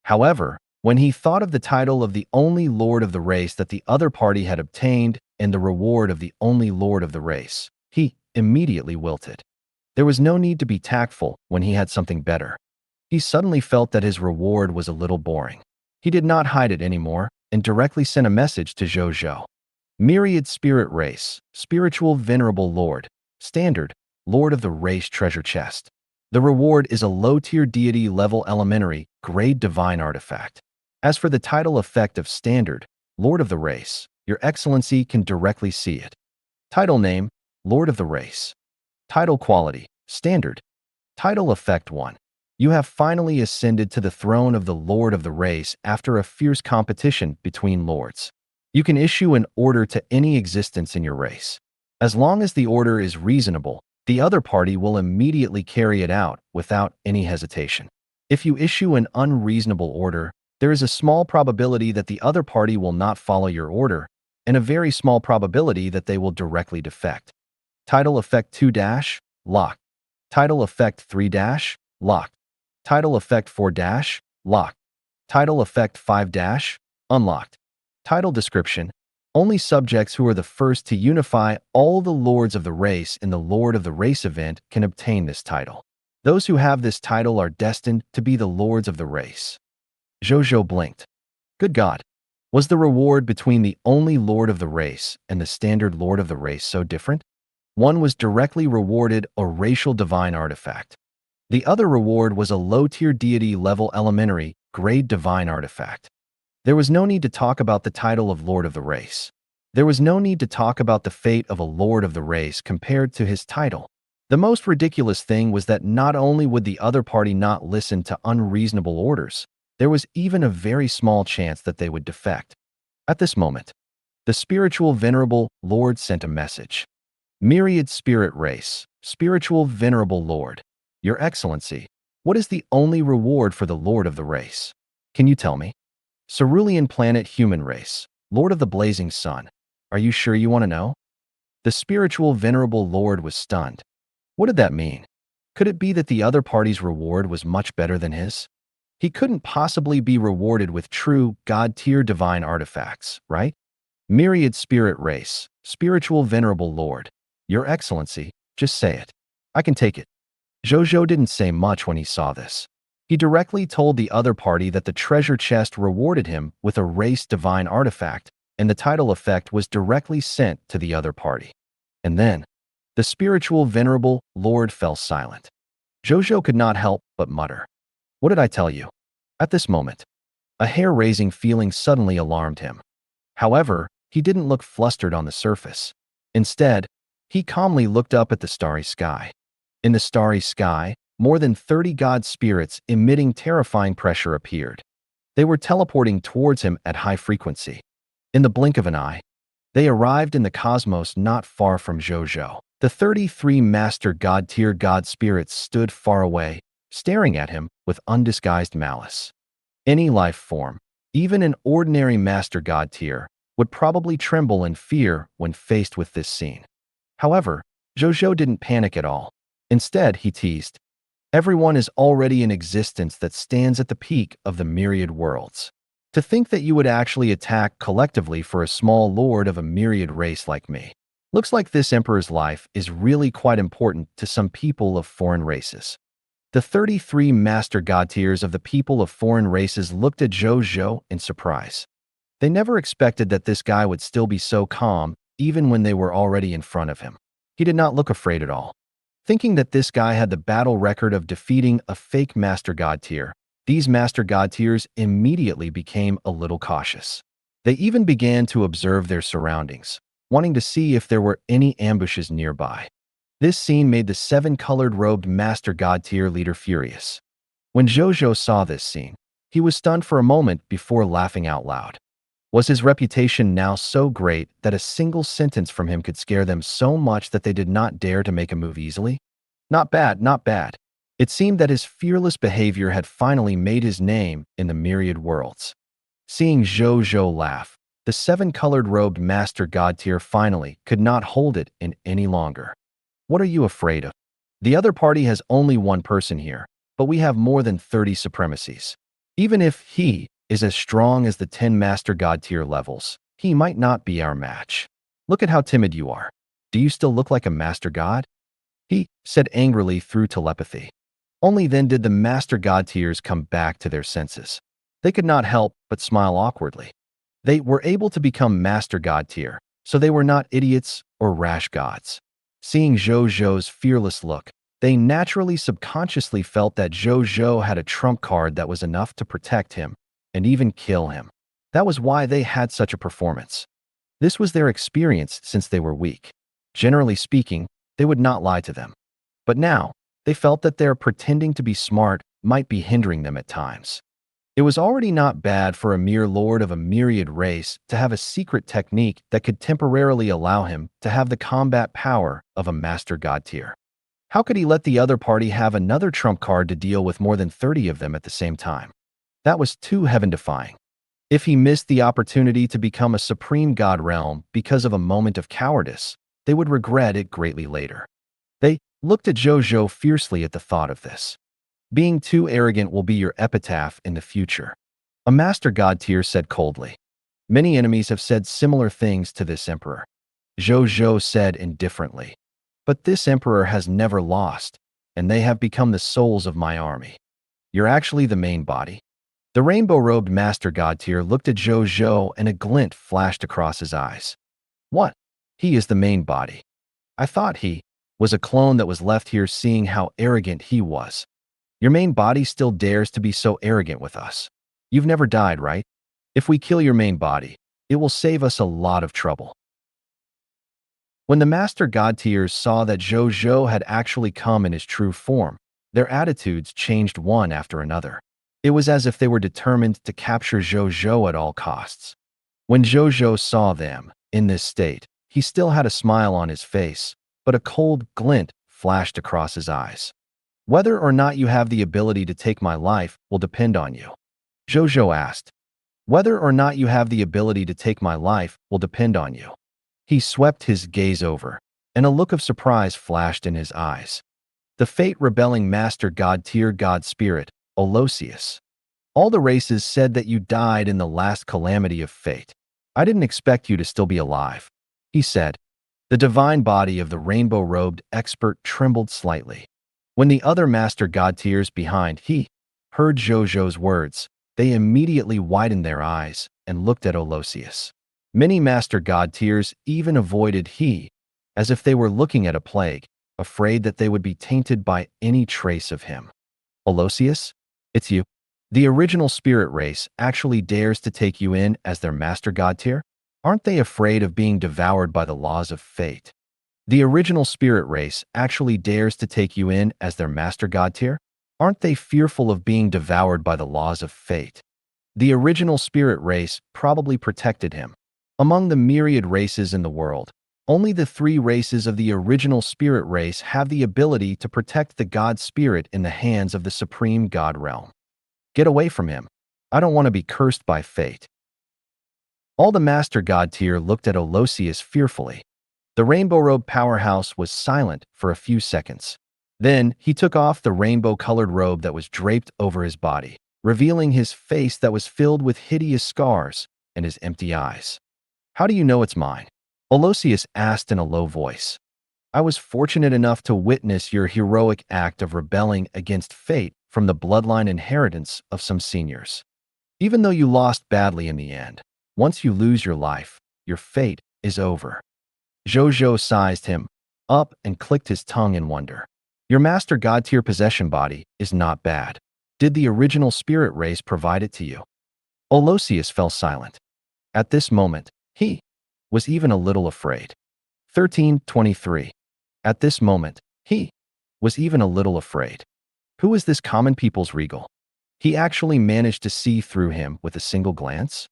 However, when he thought of the title of the only lord of the race that the other party had obtained and the reward of the only lord of the race, he immediately wilted. There was no need to be tactful when he had something better. He suddenly felt that his reward was a little boring. He did not hide it anymore and directly sent a message to Zhou Zhou. Myriad Spirit Race, Spiritual Venerable Lord, Standard, Lord of the Race Treasure Chest. The reward is a low-tier deity level elementary, grade divine artifact. As for the title effect of Standard, Lord of the Race, Your Excellency can directly see it. Title name, Lord of the Race. Title quality, Standard. Title effect 1. You have finally ascended to the throne of the Lord of the Race after a fierce competition between lords. You can issue an order to any existence in your race. As long as the order is reasonable, the other party will immediately carry it out without any hesitation. If you issue an unreasonable order, there is a small probability that the other party will not follow your order, and a very small probability that they will directly defect. Title effect 2-locked. Title effect 3-locked. Title effect 4- Locked. Title effect 5 unlocked. Title description. Only subjects who are the first to unify all the lords of the race in the Lord of the Race event can obtain this title. Those who have this title are destined to be the lords of the race. Zhou Zhou blinked. Good God! Was the reward between the only lord of the race and the standard lord of the race so different? One was directly rewarded a racial divine artifact. The other reward was a low-tier deity level elementary grade divine artifact. There was no need to talk about the title of Lord of the Race. There was no need to talk about the fate of a Lord of the Race compared to his title. The most ridiculous thing was that not only would the other party not listen to unreasonable orders, there was even a very small chance that they would defect. At this moment, the spiritual venerable Lord sent a message. Myriad Spirit Race, Spiritual Venerable Lord, Your Excellency, what is the only reward for the Lord of the Race? Can you tell me? Cerulean Planet Human Race, Lord of the Blazing Sun. Are you sure you want to know? The spiritual venerable lord was stunned. What did that mean? Could it be that the other party's reward was much better than his? He couldn't possibly be rewarded with true God-tier divine artifacts, right? Myriad Spirit Race, Spiritual Venerable Lord. Your Excellency, just say it. I can take it. Zhou Zhou didn't say much when he saw this. He directly told the other party that the treasure chest rewarded him with a race divine artifact, and the title effect was directly sent to the other party. And then, the spiritual venerable lord fell silent. Zhou Zhou could not help but mutter. What did I tell you? At this moment, a hair-raising feeling suddenly alarmed him. However, he didn't look flustered on the surface. Instead, he calmly looked up at the starry sky. In the starry sky, more than 30 god spirits emitting terrifying pressure appeared. They were teleporting towards him at high frequency. In the blink of an eye, they arrived in the cosmos not far from Zhou Zhou. The 33 master god-tier god spirits stood far away, staring at him with undisguised malice. Any life form, even an ordinary master god tier, would probably tremble in fear when faced with this scene. However, Zhou Zhou didn't panic at all. Instead, he teased, everyone is already in existence that stands at the peak of the myriad worlds. To think that you would actually attack collectively for a small lord of a myriad race like me. Looks like this emperor's life is really quite important to some people of foreign races. The 33 master god tiers of the people of foreign races looked at Zhou Zhou in surprise. They never expected that this guy would still be so calm, even when they were already in front of him. He did not look afraid at all. Thinking that this guy had the battle record of defeating a fake master god tier, these master god tiers immediately became a little cautious. They even began to observe their surroundings, wanting to see if there were any ambushes nearby. This scene made the 7-colored robed master god tier leader furious. When Zhou Zhou saw this scene, he was stunned for a moment before laughing out loud. Was his reputation now so great that a single sentence from him could scare them so much that they did not dare to make a move easily? Not bad, not bad. It seemed that his fearless behavior had finally made his name in the myriad worlds. Seeing Zhou Zhou laugh, the 7-colored robed master god tier finally could not hold it in any longer. What are you afraid of? The other party has only one person here, but we have more than 30 supremacies. Even if he is as strong as the 10 master god tier levels, he might not be our match. Look at how timid you are. Do you still look like a master god? He said angrily through telepathy. Only then did the master god tiers come back to their senses. They could not help but smile awkwardly. They were able to become master god tier, so they were not idiots or rash gods. Seeing Zhou Zhou's fearless look, they naturally subconsciously felt that Zhou Zhou had a trump card that was enough to protect him and even kill him. That was why they had such a performance. This was their experience since they were weak. Generally speaking, they would not lie to them. But now, they felt that their pretending to be smart might be hindering them at times. It was already not bad for a mere lord of a myriad race to have a secret technique that could temporarily allow him to have the combat power of a master god tier. How could he let the other party have another trump card to deal with more than 30 of them at the same time? That was too heaven-defying. If he missed the opportunity to become a supreme god realm because of a moment of cowardice, they would regret it greatly later. They looked at Zhou Zhou fiercely at the thought of this. Being too arrogant will be your epitaph in the future. A master god tier said coldly. Many enemies have said similar things to this emperor. Zhou Zhou said indifferently. But this emperor has never lost, and they have become the souls of my army. You're actually the main body. The rainbow-robed master god tier looked at Zhou Zhou and a glint flashed across his eyes. What? He is the main body. I thought he was a clone that was left here seeing how arrogant he was. Your main body still dares to be so arrogant with us. You've never died, right? If we kill your main body, it will save us a lot of trouble. When the master god tiers saw that Zhou Zhou had actually come in his true form, their attitudes changed one after another. It was as if they were determined to capture Zhou Zhou at all costs. When Zhou Zhou saw them in this state, he still had a smile on his face, but a cold glint flashed across his eyes. Whether or not you have the ability to take my life will depend on you. Zhou Zhou asked. Whether or not you have the ability to take my life will depend on you. He swept his gaze over, and a look of surprise flashed in his eyes. The fate-rebelling master god tier god spirit, Olosius. All the races said that you died in the last calamity of fate. I didn't expect you to still be alive, he said. The divine body of the rainbow-robed expert trembled slightly. When the other master god tiers behind he heard Zhou Zhou's words, they immediately widened their eyes and looked at Olosius. Many master god tiers even avoided he, as if they were looking at a plague, afraid that they would be tainted by any trace of him. Olosius, it's you. The original spirit race actually dares to take you in as their master god tier? Aren't they afraid of being devoured by the laws of fate? The original spirit race actually dares to take you in as their master god tier? Aren't they fearful of being devoured by the laws of fate? The original spirit race probably protected him. Among the myriad races in the world, only the 3 races of the original spirit race have the ability to protect the god spirit in the hands of the supreme god realm. Get away from him. I don't want to be cursed by fate. All the master god tier looked at Olosius fearfully. The rainbow-robed powerhouse was silent for a few seconds. Then he took off the rainbow-colored robe that was draped over his body, revealing his face that was filled with hideous scars and his empty eyes. How do you know it's mine? Olosius asked in a low voice. I was fortunate enough to witness your heroic act of rebelling against fate from the bloodline inheritance of some seniors. Even though you lost badly in the end, once you lose your life, your fate is over. Zhou Zhou sized him up and clicked his tongue in wonder. Your master god tier possession body is not bad. Did the original spirit race provide it to you? Olosius fell silent. At this moment, he was even a little afraid. 13:23. At this moment, he was even a little afraid. Who is this common people's regal? He actually managed to see through him with a single glance?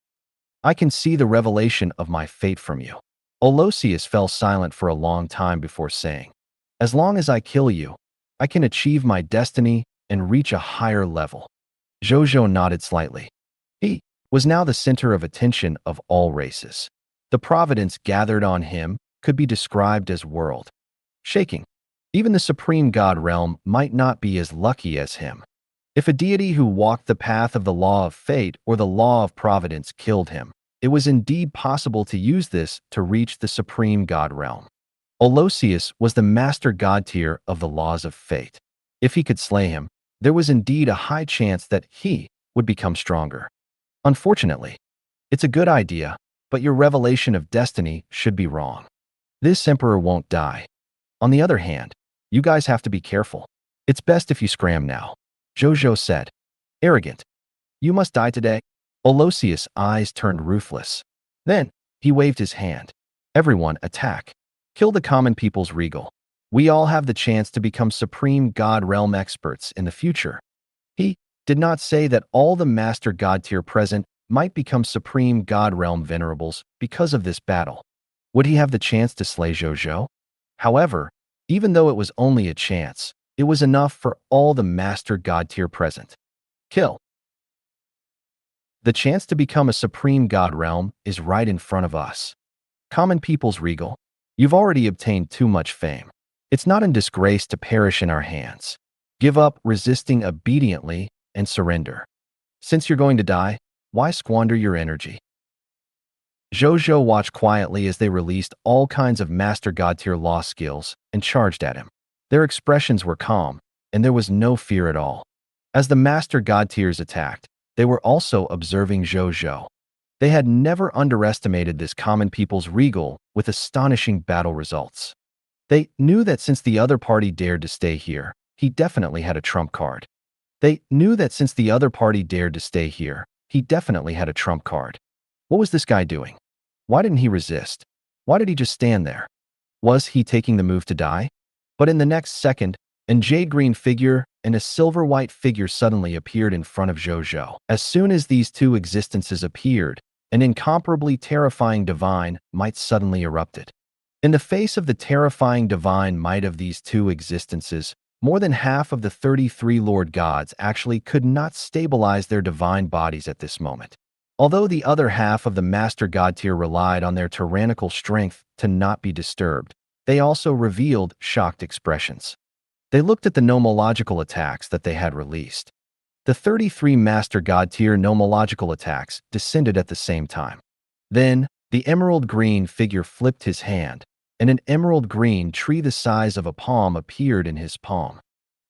I can see the revelation of my fate from you. Olosius fell silent for a long time before saying, as long as I kill you, I can achieve my destiny and reach a higher level. Zhou Zhou nodded slightly. He was now the center of attention of all races. The providence gathered on him could be described as world-shaking. Even the supreme god realm might not be as lucky as him. If a deity who walked the path of the law of fate or the law of providence killed him, it was indeed possible to use this to reach the supreme god realm. Olosius was the master god tier of the laws of fate. If he could slay him, there was indeed a high chance that he would become stronger. Unfortunately, it's a good idea, but your revelation of destiny should be wrong. This emperor won't die. On the other hand, you guys have to be careful. It's best if you scram now, Zhou Zhou said. Arrogant. You must die today. Olosius' eyes turned ruthless. Then, he waved his hand. Everyone, attack. Kill the common people's regal. We all have the chance to become supreme god realm experts in the future. He did not say that all the master god tier present might become supreme god realm venerables because of this battle. Would he have the chance to slay Zhou Zhou? However, even though it was only a chance, it was enough for all the master god tier present. Kill. The chance to become a supreme god realm is right in front of us. Common people's regal, you've already obtained too much fame. It's not in disgrace to perish in our hands. Give up resisting obediently and surrender. Since you're going to die, why squander your energy? Zhou Zhou watched quietly as they released all kinds of Master God tier law skills and charged at him. Their expressions were calm, and there was no fear at all. As the Master God tiers attacked, they were also observing Zhou Zhou. They had never underestimated this common people's regal with astonishing battle results. They knew that since the other party dared to stay here, he definitely had a trump card. They knew that since the other party dared to stay here, he definitely had a trump card. What was this guy doing? Why didn't he resist? Why did he just stand there? Was he taking the move to die? But in the next second, a jade green figure and a silver white figure suddenly appeared in front of Zhou Zhou. As soon as these two existences appeared, an incomparably terrifying divine might suddenly erupted. In the face of the terrifying divine might of these two existences, more than half of the 33 Lord Gods actually could not stabilize their divine bodies at this moment. Although the other half of the Master God tier relied on their tyrannical strength to not be disturbed, they also revealed shocked expressions. They looked at the nomological attacks that they had released. The 33 Master God tier nomological attacks descended at the same time. Then, the emerald green figure flipped his hand, and an emerald green tree the size of a palm appeared in his palm.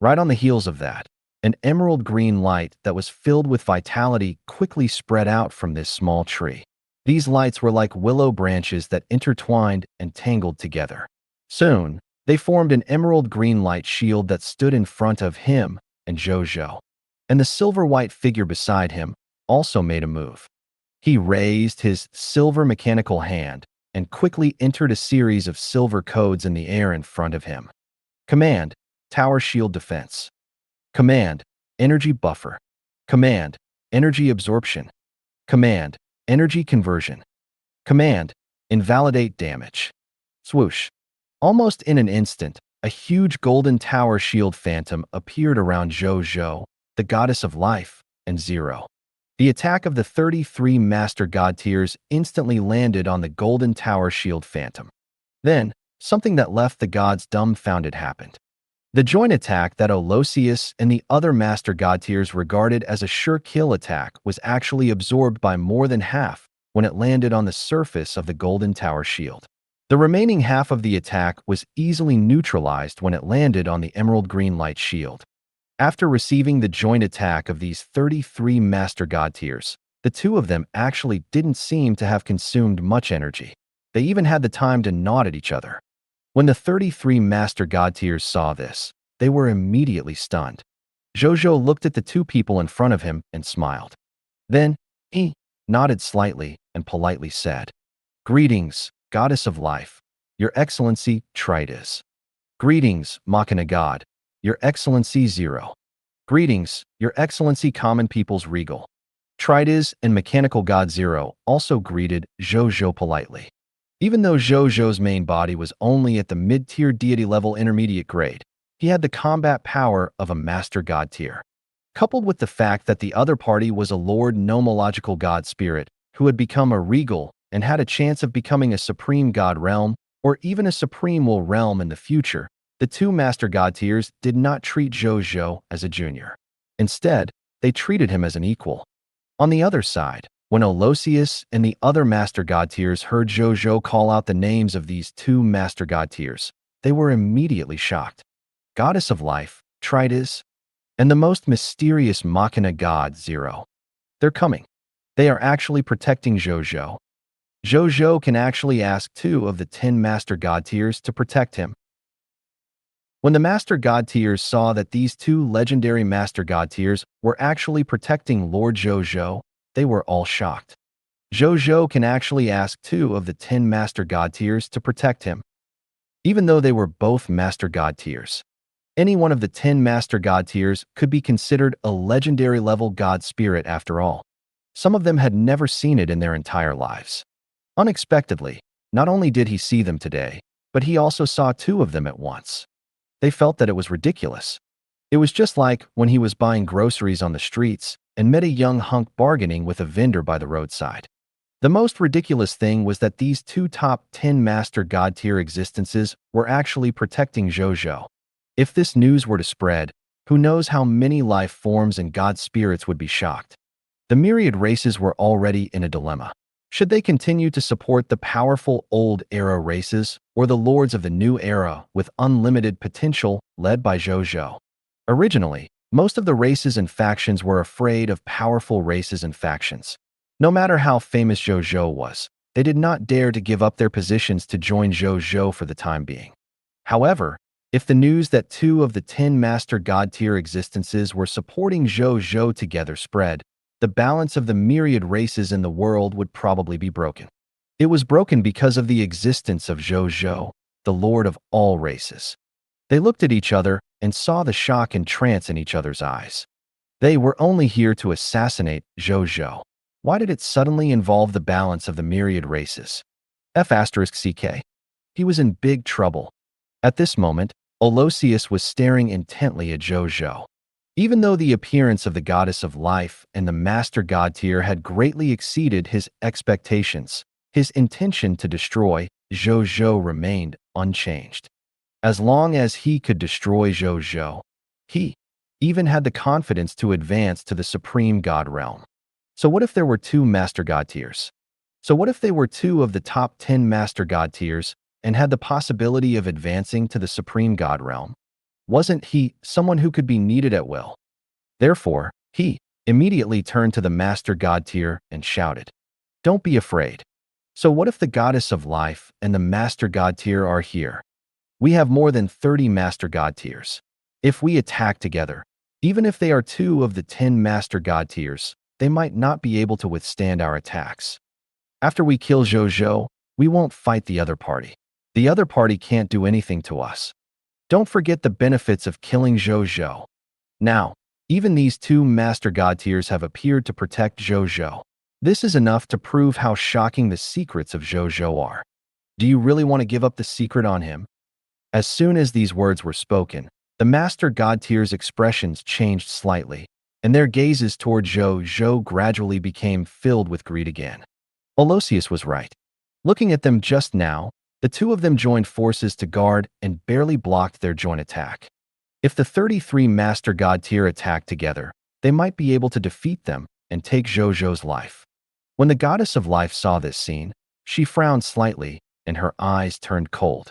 Right on the heels of that, an emerald green light that was filled with vitality quickly spread out from this small tree. These lights were like willow branches that intertwined and tangled together. Soon, they formed an emerald green light shield that stood in front of him and Zhou Zhou. And the silver-white figure beside him also made a move. He raised his silver mechanical hand and quickly entered a series of silver codes in the air in front of him. Command, Tower Shield Defense. Command, Energy Buffer. Command, Energy Absorption. Command, Energy Conversion. Command, Invalidate Damage. Swoosh. Almost in an instant, a huge golden tower shield phantom appeared around Zhou Zhou, the goddess of life, and Zero. The attack of the 33 Master God tiers instantly landed on the golden tower shield phantom. Then, something that left the gods dumbfounded happened. The joint attack that Olosius and the other Master God tiers regarded as a sure kill attack was actually absorbed by more than half when it landed on the surface of the golden tower shield. The remaining half of the attack was easily neutralized when it landed on the emerald green light shield. After receiving the joint attack of these 33 Master God tiers, the two of them actually didn't seem to have consumed much energy. They even had the time to nod at each other. When the 33 Master God tiers saw this, they were immediately stunned. Zhou Zhou looked at the two people in front of him and smiled. Then, he nodded slightly and politely said, "Greetings, Goddess of Life, Your Excellency Tritus. Greetings, Machina God, Your Excellency Zero. Greetings, Your Excellency Common People's Regal." Tritus and Mechanical God Zero also greeted Zhou Zhou politely. Even though Zhou Zhou's main body was only at the mid-tier deity level intermediate grade, he had the combat power of a Master God tier. Coupled with the fact that the other party was a Lord Nomological God Spirit who had become a regal and had a chance of becoming a Supreme God Realm or even a Supreme Will Realm in the future, the two Master God tiers did not treat Zhou Zhou as a junior. Instead, they treated him as an equal. On the other side, when Olosius and the other Master God tiers heard Zhou Zhou call out the names of these two Master God tiers, they were immediately shocked. Goddess of Life, Tritus, and the most mysterious Machina God Zero. They're coming. They are actually protecting Zhou Zhou. Zhou Zhou can actually ask 2 of the 10 Master God tiers to protect him. When the Master God tiers saw that these 2 legendary Master God tiers were actually protecting Lord Zhou Zhou, they were all shocked. Zhou Zhou can actually ask 2 of the 10 Master God tiers to protect him. Even though they were both Master God tiers, any one of the 10 Master God tiers could be considered a legendary level God Spirit after all. Some of them had never seen it in their entire lives. Unexpectedly, not only did he see them today, but he also saw 2 of them at once. They felt that it was ridiculous. It was just like when he was buying groceries on the streets and met a young hunk bargaining with a vendor by the roadside. The most ridiculous thing was that these 2 top 10 Master God tier existences were actually protecting Zhou Zhou. If this news were to spread, Who knows how many life forms and god spirits would be shocked? The myriad races were already in a dilemma. Should they continue to support the powerful old era races or the lords of the new era with unlimited potential led by Zhou Zhou? Originally, most of the races and factions were afraid of powerful races and factions. No matter how famous Zhou Zhou was, they did not dare to give up their positions to join Zhou Zhou for the time being. However, if the news that 2 of the 10 master god tier existences were supporting Zhou Zhou together spread, the balance of the myriad races in the world would probably be broken. It was broken because of the existence of Zhou Zhou, the lord of all races. They looked at each other and saw the shock and trance in each other's eyes. They were only here to assassinate Zhou Zhou. Why did it suddenly involve the balance of the myriad races? F***CK. He was in big trouble. At this moment, Olosius was staring intently at Zhou Zhou. Even though the appearance of the goddess of life and the master god tier had greatly exceeded his expectations, his intention to destroy Zhou Zhou remained unchanged. As long as he could destroy Zhou Zhou, he even had the confidence to advance to the supreme god realm. So what if there were 2 master god tiers? So what if they were 2 of the top 10 master god tiers and had the possibility of advancing to the supreme god realm? Wasn't he someone who could be needed at will? Therefore, he immediately turned to the master god tier and shouted, "Don't be afraid." So what if the goddess of life and the master god tier are here? We have more than 30 master god tiers. If we attack together, even if they are 2 of the 10 master god tiers, they might not be able to withstand our attacks. After we kill Zhou Zhou, we won't fight the other party. The other party can't do anything to us. Don't forget the benefits of killing Zhou Zhou. Now, even these 2 master god tiers have appeared to protect Zhou Zhou. This is enough to prove how shocking the secrets of Zhou Zhou are. Do you really want to give up the secret on him? As soon as these words were spoken, the master god tier's expressions changed slightly, and their gazes toward Zhou Zhou gradually became filled with greed again. Olosius was right. Looking at them just now, the 2 of them joined forces to guard and barely blocked their joint attack. If the 33 master god tier attacked together, they might be able to defeat them and take Zhou Zhou's life. When the goddess of life saw this scene, she frowned slightly and her eyes turned cold.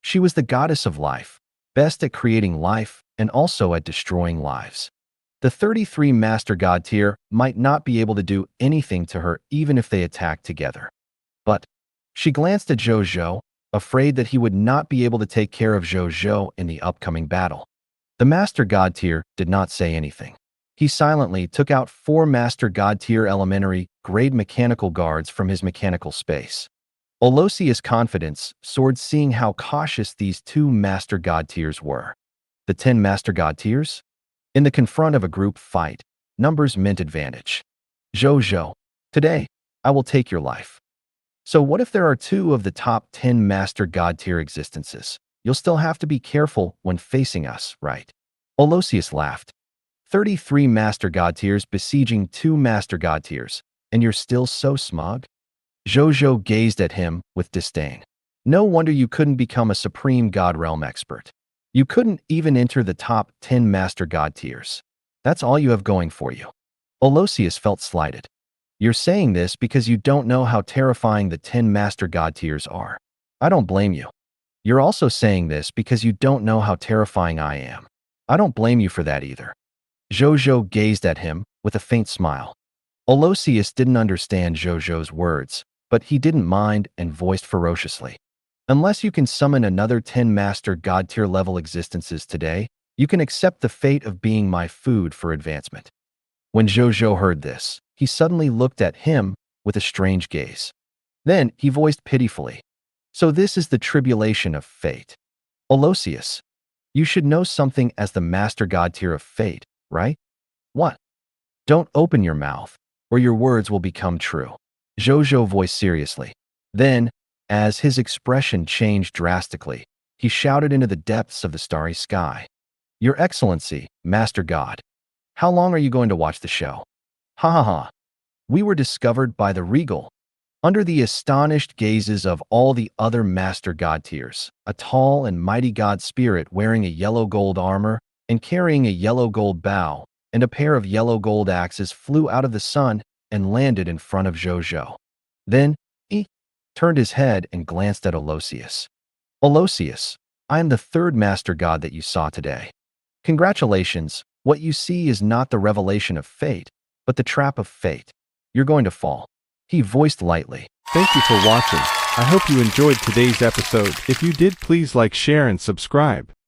She was the goddess of life, best at creating life and also at destroying lives. The 33 master god tier might not be able to do anything to her even if they attacked together. But she glanced at Zhou Zhou, afraid that he would not be able to take care of Zhou Zhou in the upcoming battle. The master god tier did not say anything. He silently took out 4 master god tier elementary grade mechanical guards from his mechanical space. Olosius' confidence soared seeing how cautious these 2 master god tiers were. The 10 master god tiers? In the confront of a group fight, numbers meant advantage. Zhou Zhou, today, I will take your life. So what if there are 2 of the top 10 master god tier existences? You'll still have to be careful when facing us, right? Olosius laughed. 33 master god tiers besieging 2 master god tiers, and you're still so smug? Zhou Zhou gazed at him with disdain. No wonder you couldn't become a supreme god realm expert. You couldn't even enter the top 10 master god tiers. That's all you have going for you. Olosius felt slighted. You're saying this because you don't know how terrifying the 10 master god tiers are. I don't blame you. You're also saying this because you don't know how terrifying I am. I don't blame you for that either. Zhou Zhou gazed at him with a faint smile. Olosius didn't understand Zhou Zhou's words, but he didn't mind and voiced ferociously. Unless you can summon another 10 master god tier level existences today, you can accept the fate of being my food for advancement. When Zhou Zhou heard this, he suddenly looked at him with a strange gaze. Then he voiced pitifully, "So this is the tribulation of fate. Olosius, you should know something as the master god tier of fate, right? What? Don't open your mouth, or your words will become true." Zhou Zhou voiced seriously. Then, as his expression changed drastically, he shouted into the depths of the starry sky. "Your Excellency, Master God, how long are you going to watch the show? Ha ha ha." We were discovered by the regal. Under the astonished gazes of all the other master god tiers, a tall and mighty god spirit wearing a yellow gold armor and carrying a yellow gold bow, and a pair of yellow gold axes flew out of the sun and landed in front of Zhou Zhou. Then he turned his head and glanced at Aloysius. Aloysius, I am the third master god that you saw today. Congratulations, what you see is not the revelation of fate, but the trap of fate. You're going to fall. He voiced lightly. Thank you for watching. I hope you enjoyed today's episode. If you did, please like, share, and subscribe.